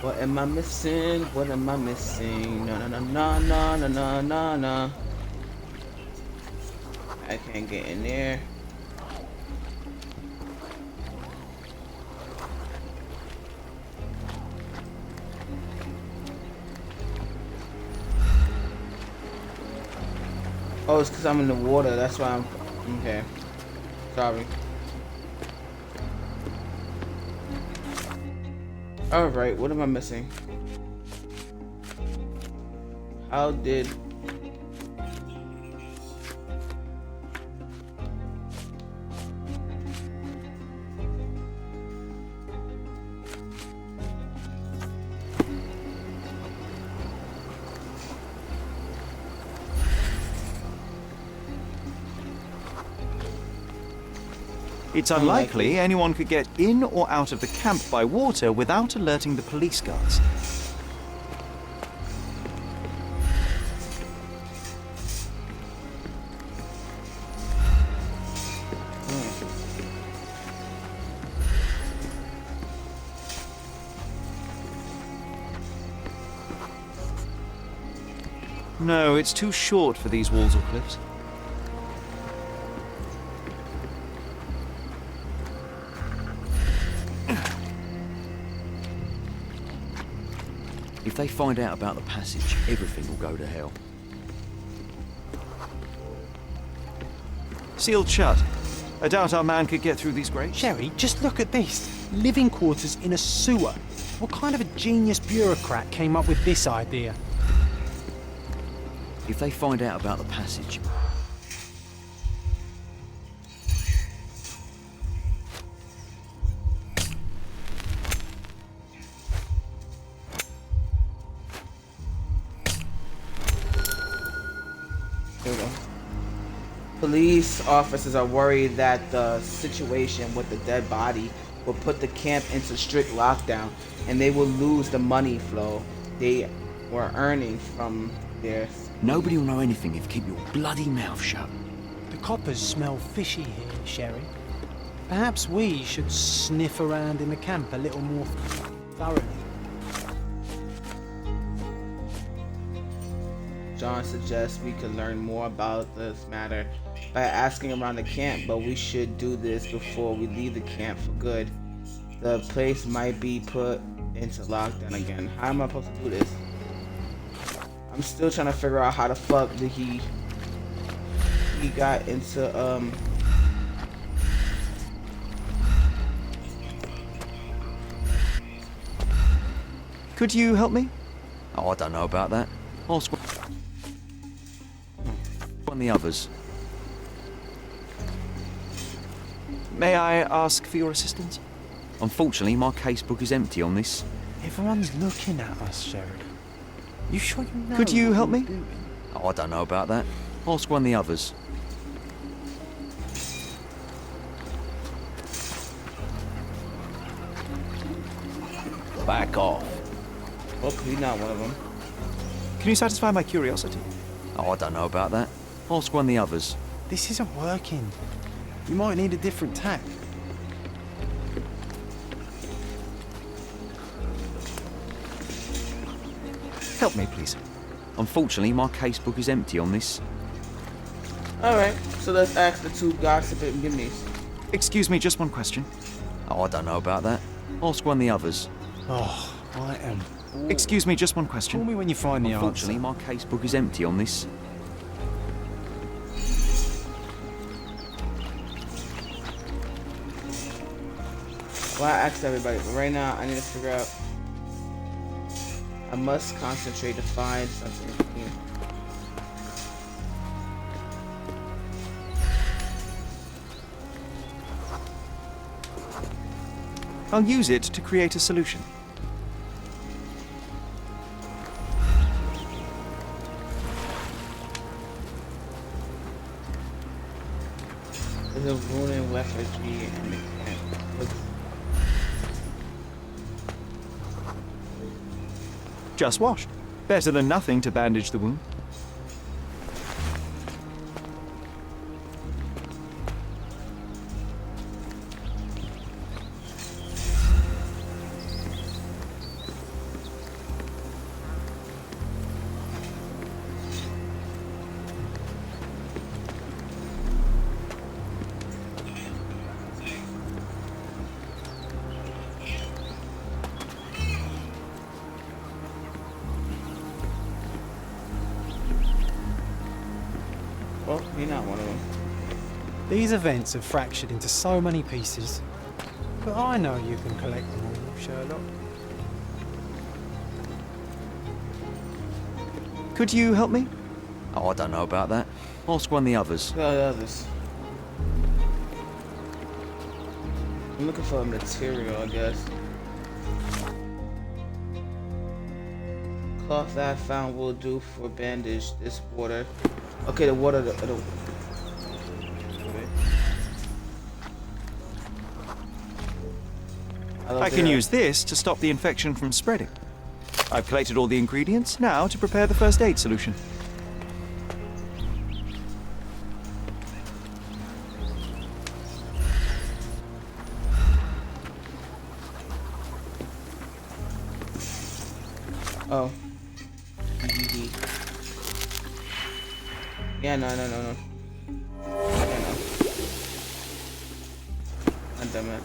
What am I missing? What am I missing? No, no, no, no, no, no, no, no. I can't get in there. Oh, it's because I'm in the water. That's why I'm... Okay. Sorry. Alright, what am I missing? How did... It's unlikely anyone could get in or out of the camp by water without alerting the police guards. No, it's too short for these walls or cliffs. If they find out about the passage, everything will go to hell. Sealed shut. I doubt our man could get through these grates. Sherry, just look at this. Living quarters in a sewer. What kind of a genius bureaucrat came up with this idea? If they find out about the passage... Here we go. Police officers are worried that the situation with the dead body will put the camp into strict lockdown, and they will lose the money flow they were earning from their... Nobody will know anything if you keep your bloody mouth shut. The coppers smell fishy here, Sherry. Perhaps we should sniff around in the camp a little more thoroughly. John suggests we could learn more about this matter by asking around the camp, but we should do this before we leave the camp for good. The place might be put into lockdown again. How am I supposed to do this? I'm still trying to figure out how the fuck did he got into Could you help me? Oh, I don't know about that. I'll squad on the others. May I ask for your assistance? Unfortunately, my casebook is empty on this. Everyone's looking at us, Sherry. You sure you know? Could you help me? Oh, I don't know about that. I'll squad on the others. Back off. Oh, he's not one of them. Can you satisfy my curiosity? Oh, I don't know about that. I'll squad on the others. This isn't working. You might need a different tack. Help me, please. Unfortunately, my casebook is empty on this. Alright, so let's ask the two gossiping gimmies. Excuse me, just one question. Oh, I don't know about that. I'll squad on the others. Oh, I am... Excuse me, just one question. Call me when you find the answer. Unfortunately, my casebook is empty on this. Well, I asked everybody, but right now I need to figure out. I must concentrate to find something here. I'll use it to create a solution. There's a ruined lethargy in the camp. Just washed. Better than nothing to bandage the wound. Well, you're not one of them. These events have fractured into so many pieces. But I know you can collect them all, Sherlock. Could you help me? Oh, I don't know about that. I'll squad on the others. The others. I'm looking for a material, I guess. Cloth that I found will do for bandage. This water. Okay, the water. Okay. I can use this to stop the infection from spreading. I've collated all the ingredients now to prepare the first aid solution. Oh. Yeah, no. Yeah, no. I'm done, man.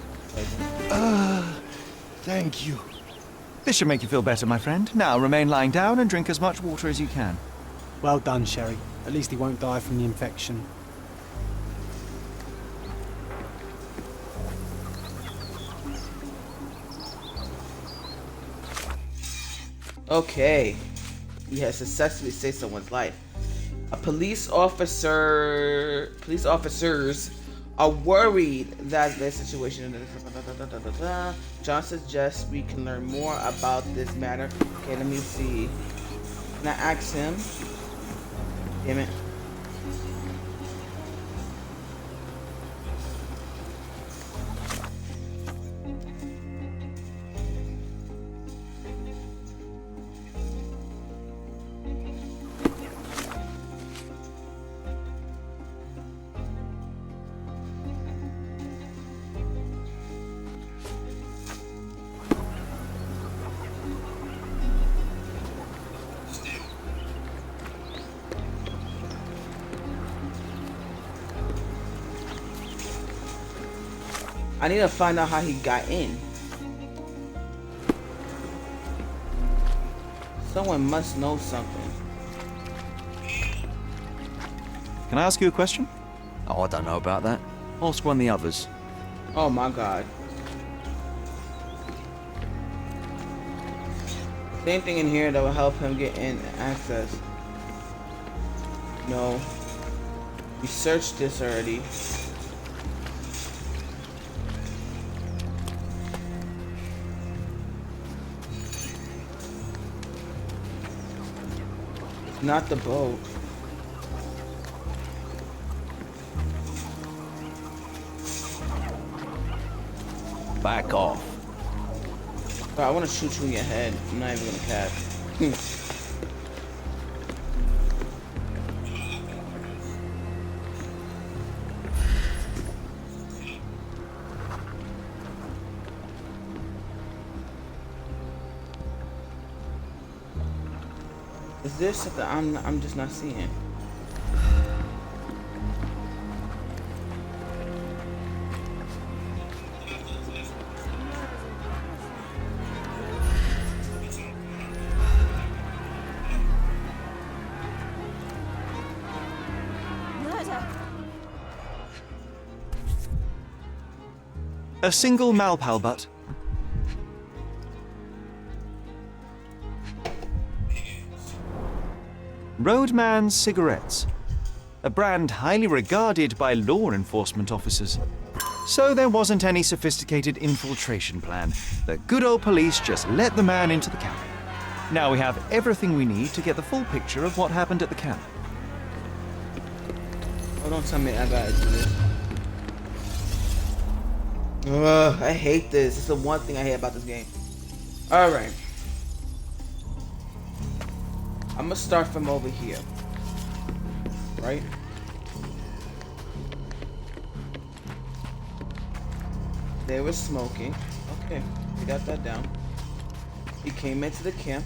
Thank you. This should make you feel better, my friend. Now remain lying down and drink as much water as you can. Well done, Sherry. At least he won't die from the infection. Okay. He has successfully saved someone's life. Police officers are worried that their situation. John suggests we can learn more about this matter. Okay, let me see. Can I ask him? Damn it. I need to find out how he got in. Someone must know something. Can I ask you a question? Oh, I don't know about that. Ask one of the others. Oh my god. Same thing in here that will help him get in access. No. We searched this already. It's not the boat. Back off. Bro, I want to shoot you in your head. I'm not even gonna cap. Is there something I'm just not seeing? A single Malpal butt. Roadman cigarettes. A brand highly regarded by law enforcement officers. So there wasn't any sophisticated infiltration plan. The good old police just let the man into the camp. Now we have everything we need to get the full picture of what happened at the camp. Oh, don't tell me I gotta do this. I hate this. It's the one thing I hate about this game. Alright. I'm gonna start from over here. Right? They were smoking. Okay, we got that down. He came into the camp.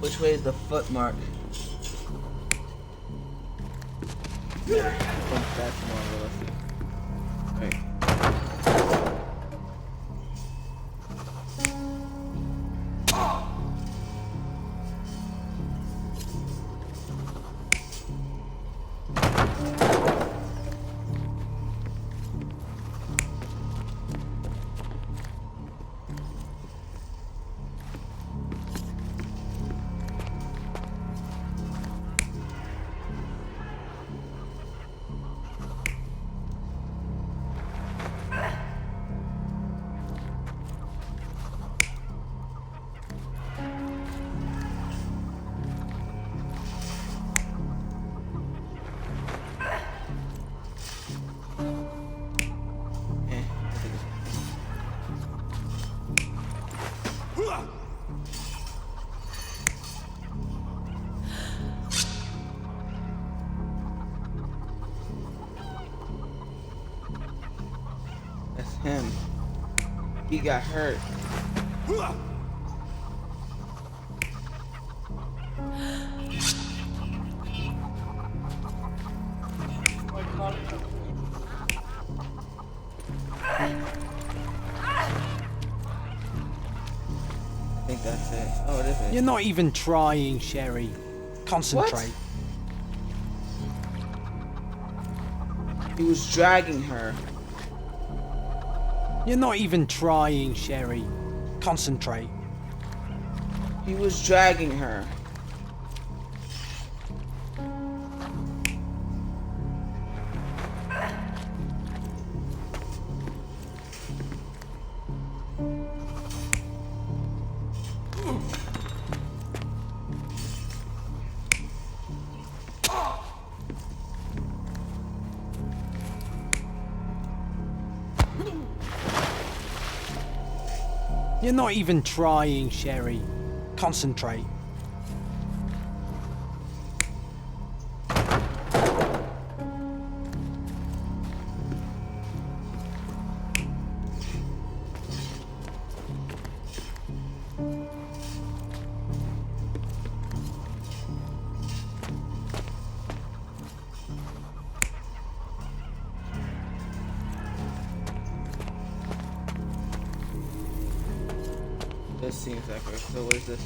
Which way is the foot mark? I think that's more realistic. Right. That's him. He got hurt. I think that's it. Oh, it isn't. You're not even trying, Sherry. Concentrate. He was dragging her. You're not even trying, Sherry. Concentrate. He was dragging her. You're not even trying, Sherry. Concentrate. This seems accurate. So what is this?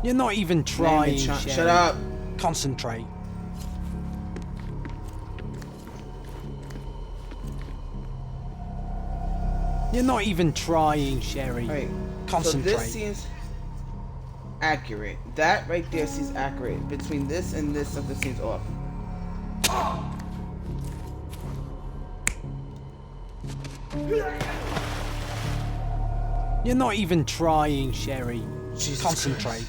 You're not even trying, Sherry. Shut up. Concentrate. You're not even trying, Sherry. Right. Concentrate. So this seems accurate. That right there seems accurate. Between this and this, something seems off. You're not even trying, Sherry. Jesus Concentrate. Christ.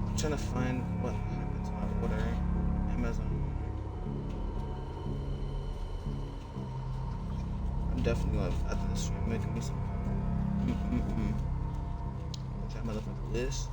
I'm trying to find what happened to my order. Amazon. I'm definitely gonna, after this stream, making me some. Try motherfucker this.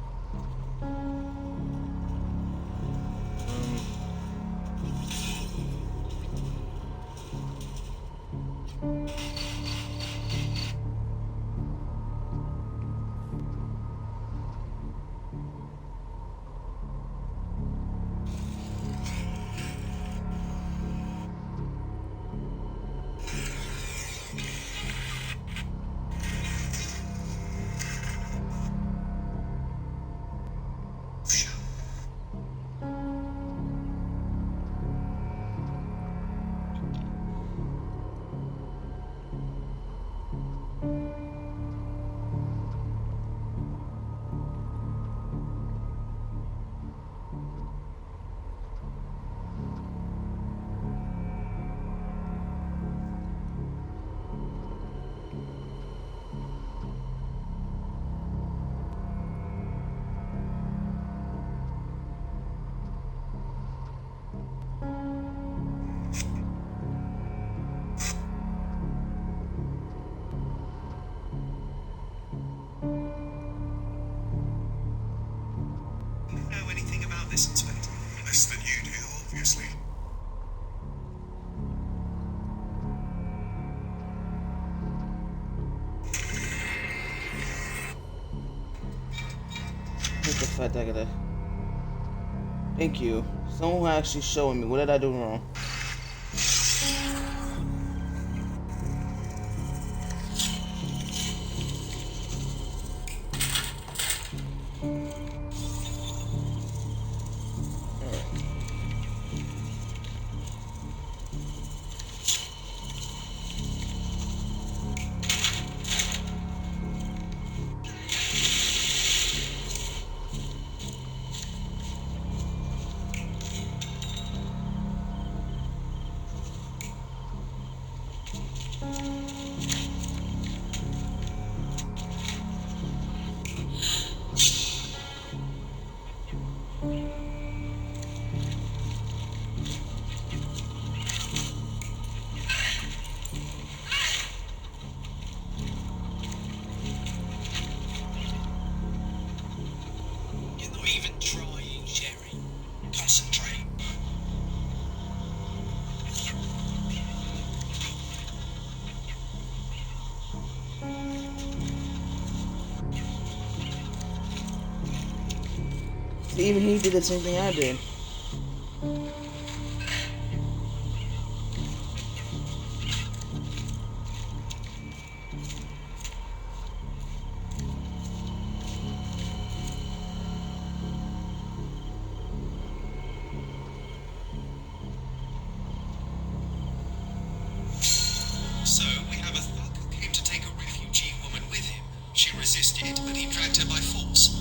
What the fuck I gotta... Thank you. Someone actually showing me. What did I do wrong? Even he did the same thing I did. So, we have a thug who came to take a refugee woman with him. She resisted, but he dragged her by force.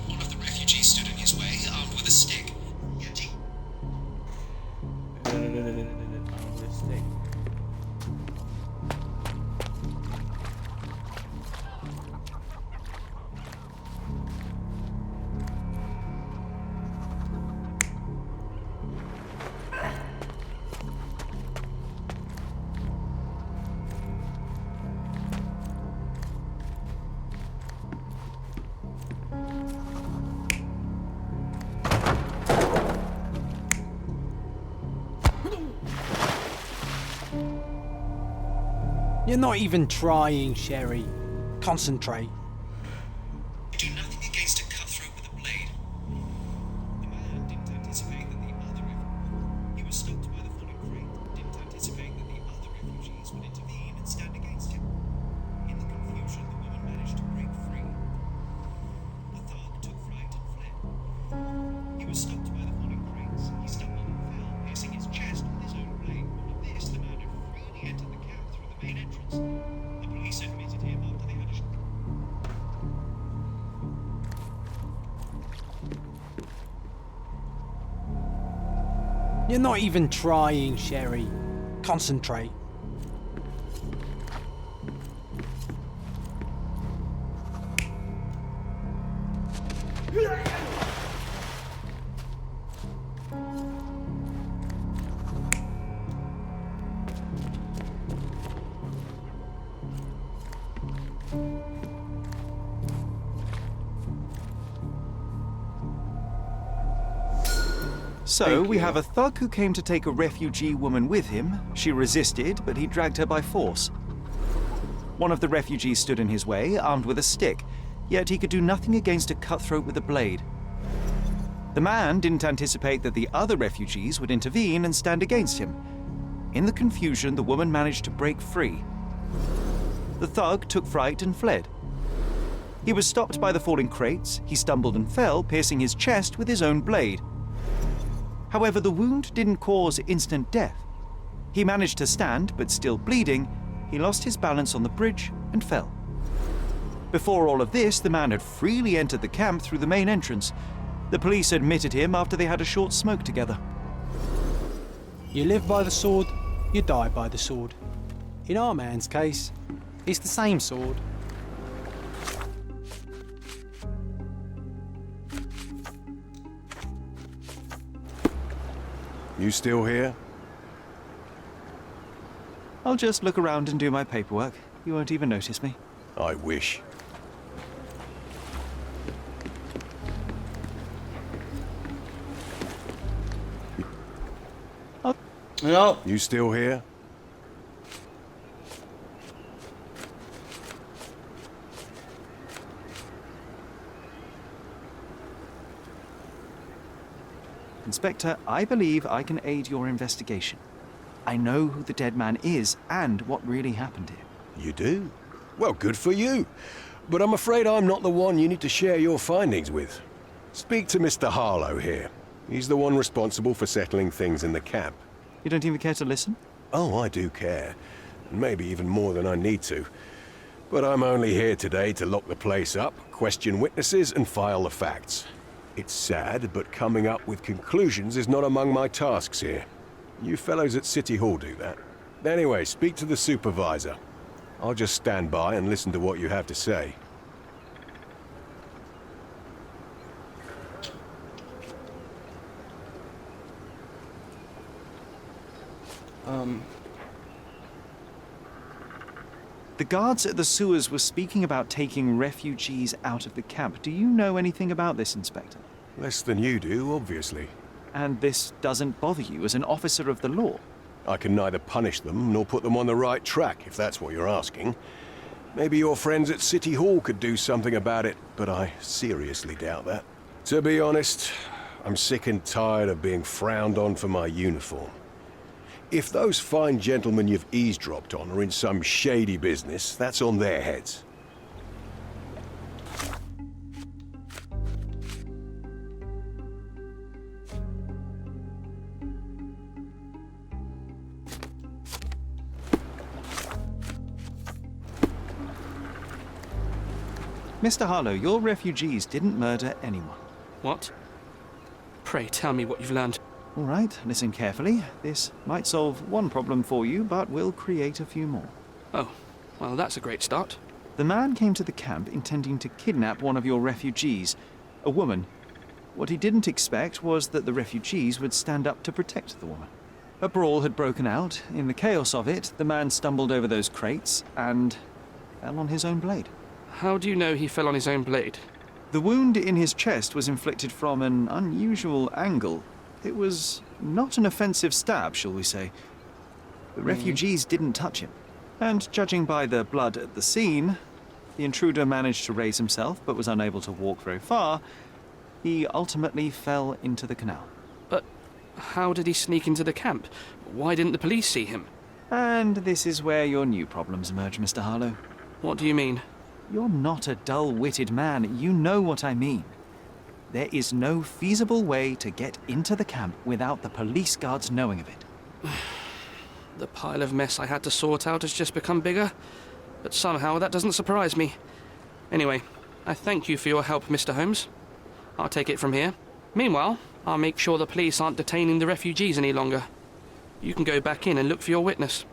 One of the refugees stood in his way, armed with a stick. Yet he You're not even trying, Sherry. Concentrate. Do nothing against a cutthroat with a blade. The man didn't anticipate that the other he was stopped by the falling crate. Didn't anticipate that the other refugees would intervene and stand against him. In the confusion, the woman managed to break free. The thug took fright and fled. He was stopped by the falling crates. He stumbled and fell, piercing his chest with his own blade. All of this, the man had freely entered the camp through the main entrance. The police admitted him after they had a You're not even trying, Sherry. Concentrate. So, we have a thug who came to take a refugee woman with him. She resisted, but he dragged her by force. One of the refugees stood in his way, armed with a stick, yet he could do nothing against a cutthroat with a blade. The man didn't anticipate that the other refugees would intervene and stand against him. In the confusion, the woman managed to break free. The thug took fright and fled. He was stopped by the falling crates. He stumbled and fell, piercing his chest with his own blade. However, the wound didn't cause instant death. He managed to stand, but still bleeding, he lost his balance on the bridge and fell. Before all of this, the man had freely entered the camp through the main entrance. The police admitted him after they had a short smoke together. You live by the sword, you die by the sword. In our man's case, it's the same sword. You still here? I'll just look around and do my paperwork. You won't even notice me. I wish. No. You still here? Inspector, I believe I can aid your investigation. I know who the dead man is and what really happened here. You do? Well, good for you. But I'm afraid I'm not the one you need to share your findings with. Speak to Mr. Harlow here. He's the one responsible for settling things in the camp. You don't even care to listen? Oh, I do care. Maybe even more than I need to. But I'm only here today to lock the place up, question witnesses, and file the facts. It's sad, but coming up with conclusions is not among my tasks here. You fellows at City Hall do that. Anyway, speak to the supervisor. I'll just stand by and listen to what you have to say. The guards at the sewers were speaking about taking refugees out of the camp. Do you know anything about this, Inspector? Less than you do, obviously. And this doesn't bother you as an officer of the law? I can neither punish them nor put them on the right track, if that's what you're asking. Maybe your friends at City Hall could do something about it, but I seriously doubt that. To be honest, I'm sick and tired of being frowned on for my uniform. If those fine gentlemen you've eavesdropped on are in some shady business, that's on their heads. Mr. Harlow, your refugees didn't murder anyone. What? Pray tell me what you've learned. All right, listen carefully. This might solve one problem for you, but will create a few more. Oh, well, that's a great start. The man came to the camp intending to kidnap one of your refugees, a woman. What he didn't expect was that the refugees would stand up to protect the woman. A brawl had broken out. In the chaos of it, the man stumbled over those crates and fell on his own blade. How do you know he fell on his own blade? The wound in his chest was inflicted from an unusual angle. It was not an offensive stab, shall we say. The refugees didn't touch him. And judging by the blood at the scene, the intruder managed to raise himself but was unable to walk very far. He ultimately fell into the canal. But how did he sneak into the camp? Why didn't the police see him? And this is where your new problems emerge, Mr. Harlow. What do you mean? You're not a dull-witted man. You know what I mean. There is no feasible way to get into the camp without the police guards knowing of it. The pile of mess I had to sort out has just become bigger, but somehow that doesn't surprise me. Anyway, I thank you for your help, Mr. Holmes. I'll take it from here. Meanwhile, I'll make sure the police aren't detaining the refugees any longer. You can go back in and look for your witness.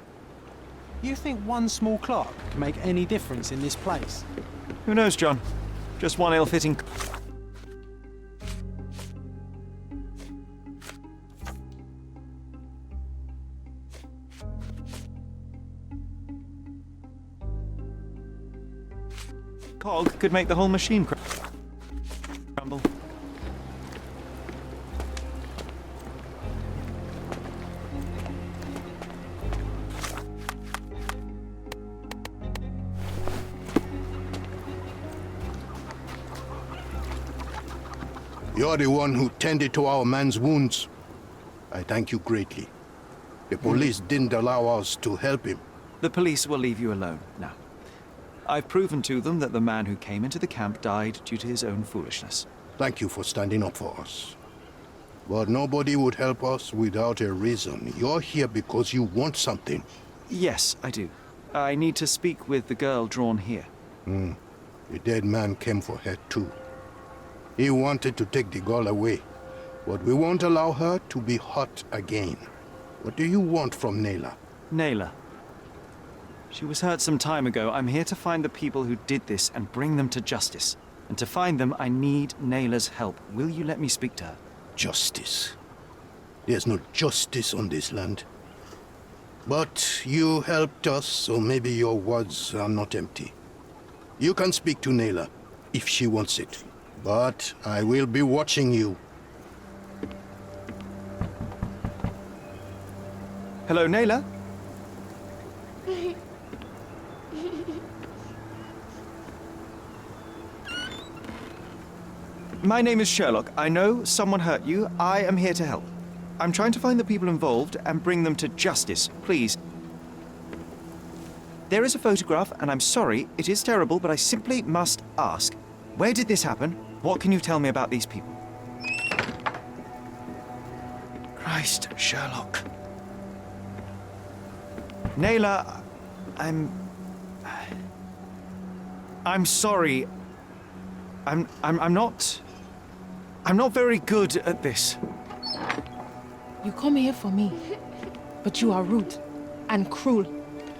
You think one small clock can make any difference in this place? Who knows, John? Just one ill-fitting... cog could make the whole machine crumble. You're the one who tended to our man's wounds. I thank you greatly. The police didn't allow us to help him. The police will leave you alone now. I've proven to them that the man who came into the camp died due to his own foolishness. Thank you for standing up for us. But nobody would help us without a reason. You're here because you want something. Yes, I do. I need to speak with the girl drawn here. The dead man came for her too. He wanted to take the girl away, but we won't allow her to be hurt again. What do you want from Naylor? Naylor. She was hurt some time ago. I'm here to find the people who did this and bring them to justice. And to find them, I need Naylor's help. Will you let me speak to her? Justice. There's no justice on this land. But you helped us, so maybe your words are not empty. You can speak to Naylor, if she wants it. But I will be watching you. Hello, Naylor? My name is Sherlock. I know someone hurt you. I am here to help. I'm trying to find the people involved and bring them to justice. Please. There is a photograph, and I'm sorry, it is terrible, but I simply must ask. Where did this happen? What can you tell me about these people? Christ, Sherlock. Naylor, I'm sorry. I'm not very good at this. You come here for me, but you are rude and cruel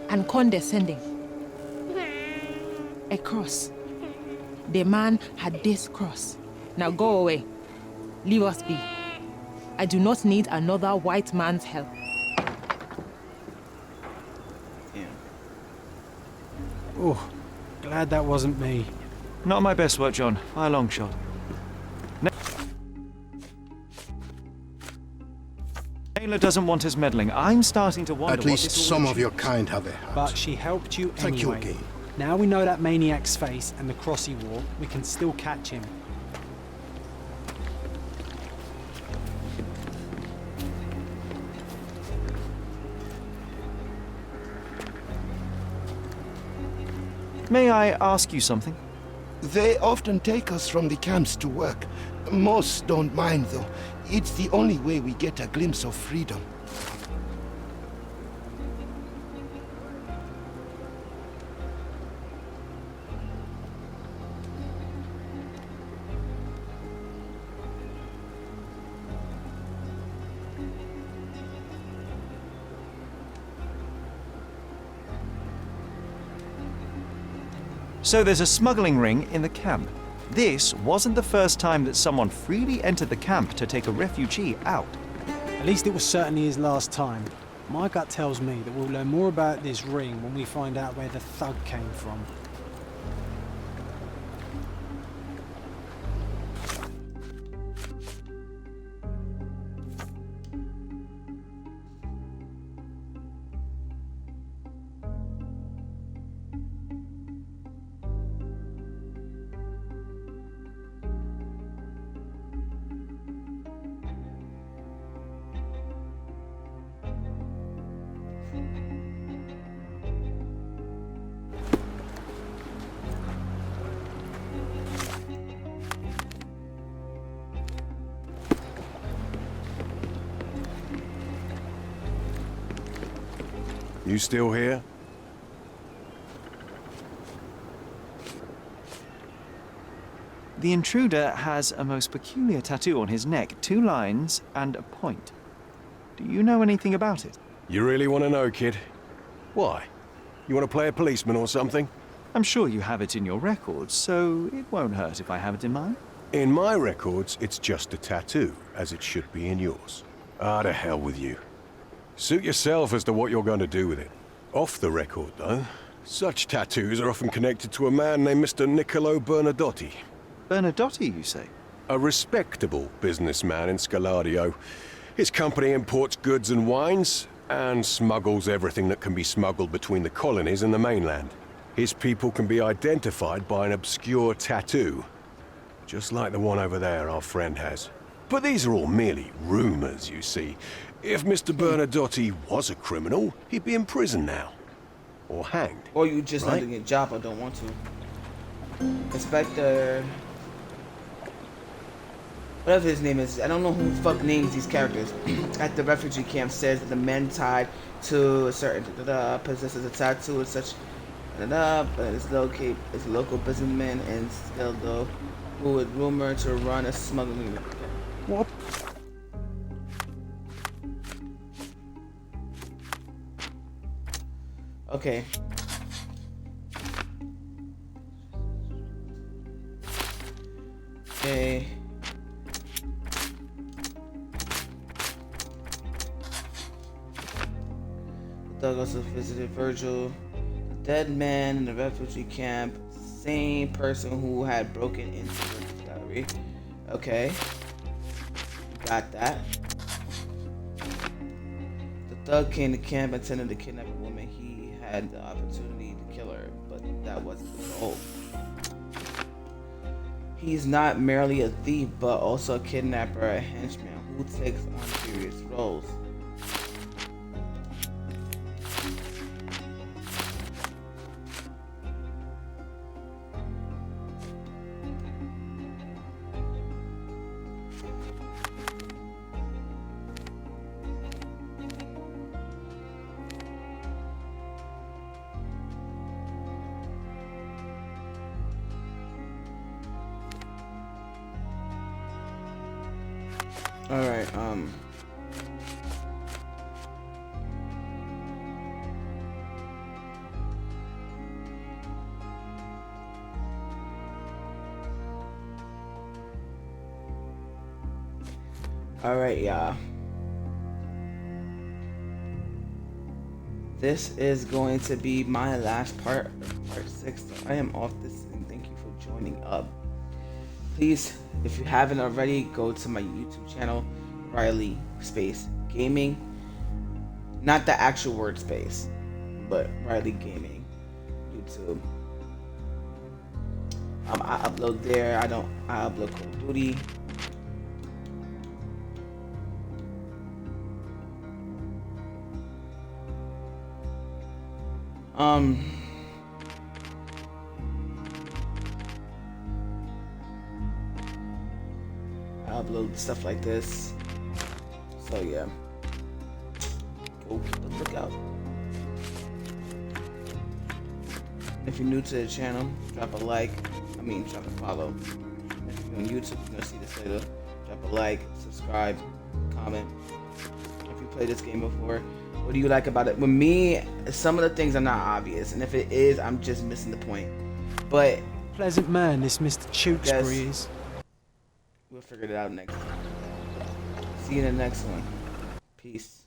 and condescending. A cross. The man had this cross. Now go away. Leave us be. I do not need another white man's help. Oh, glad that wasn't me. Not my best work, John. By a long shot. Naylor doesn't want us meddling. I'm starting to wonder. At least some of your kind have a heart. But she helped you anyway. Thank you again. Now we know that maniac's face and the cross he wore, we can still catch him. May I ask you something? They often take us from the camps to work. Most don't mind, though. It's the only way we get a glimpse of freedom. So there's a smuggling ring in the camp. This wasn't the first time that someone freely entered the camp to take a refugee out. At least it was certainly his last time. My gut tells me that we'll learn more about this ring when we find out where the thug came from. You still here? The intruder has a most peculiar tattoo on his neck, 2 lines and a point. Do you know anything about it? You really want to know, kid? Why? You want to play a policeman or something? I'm sure you have it in your records, so it won't hurt if I have it in mine. In my records, it's just a tattoo, as it should be in yours. Ah, to hell with you. Suit yourself as to what you're going to do with it. Off the record, though, such tattoos are often connected to a man named Mr. Niccolo Bernadotti. Bernadotti, you say? A respectable businessman in Scaladio. His company imports goods and wines, and smuggles everything that can be smuggled between the colonies and the mainland. His people can be identified by an obscure tattoo, just like the one over there our friend has. But these are all merely rumors, you see. If Mr. Bernadotti was a criminal, he'd be in prison now. Or hanged. Or you just right? not doing your job or don't want to. Inspector... whatever his name is, I don't know who the fuck names these characters. At the refugee camp says that the men tied to a certain possesses a tattoo and such but it's a local businessman and still though who would rumored to run a smuggling. What? Okay. Okay. Douglas visited Virgil, the dead man in the refugee camp, same person who had broken into the gallery. Okay. Got that. The thug came to camp intending to kidnap a woman. He had the opportunity to kill her, but that wasn't the goal. He's not merely a thief, but also a kidnapper, a henchman who takes on serious roles. Alright, alright, y'all. This is going to be my last part of part 6. So I am off this and thank you for joining up. Please, if you haven't already, go to my YouTube channel, Riley Space Gaming. Not the actual word space, but Riley Gaming YouTube. I upload there. I upload Call of Duty. I upload stuff like this. So yeah. Go keep a lookout. If you're new to the channel, drop a like. Drop a follow. If you're on YouTube, you're gonna see this later. Drop a like, subscribe, comment. If you played this game before, what do you like about it? With me, some of the things are not obvious, and if it is, I'm just missing the point. But pleasant man, this Mr. Tewksbury is. We'll figure it out next time. See you in the next one. Peace.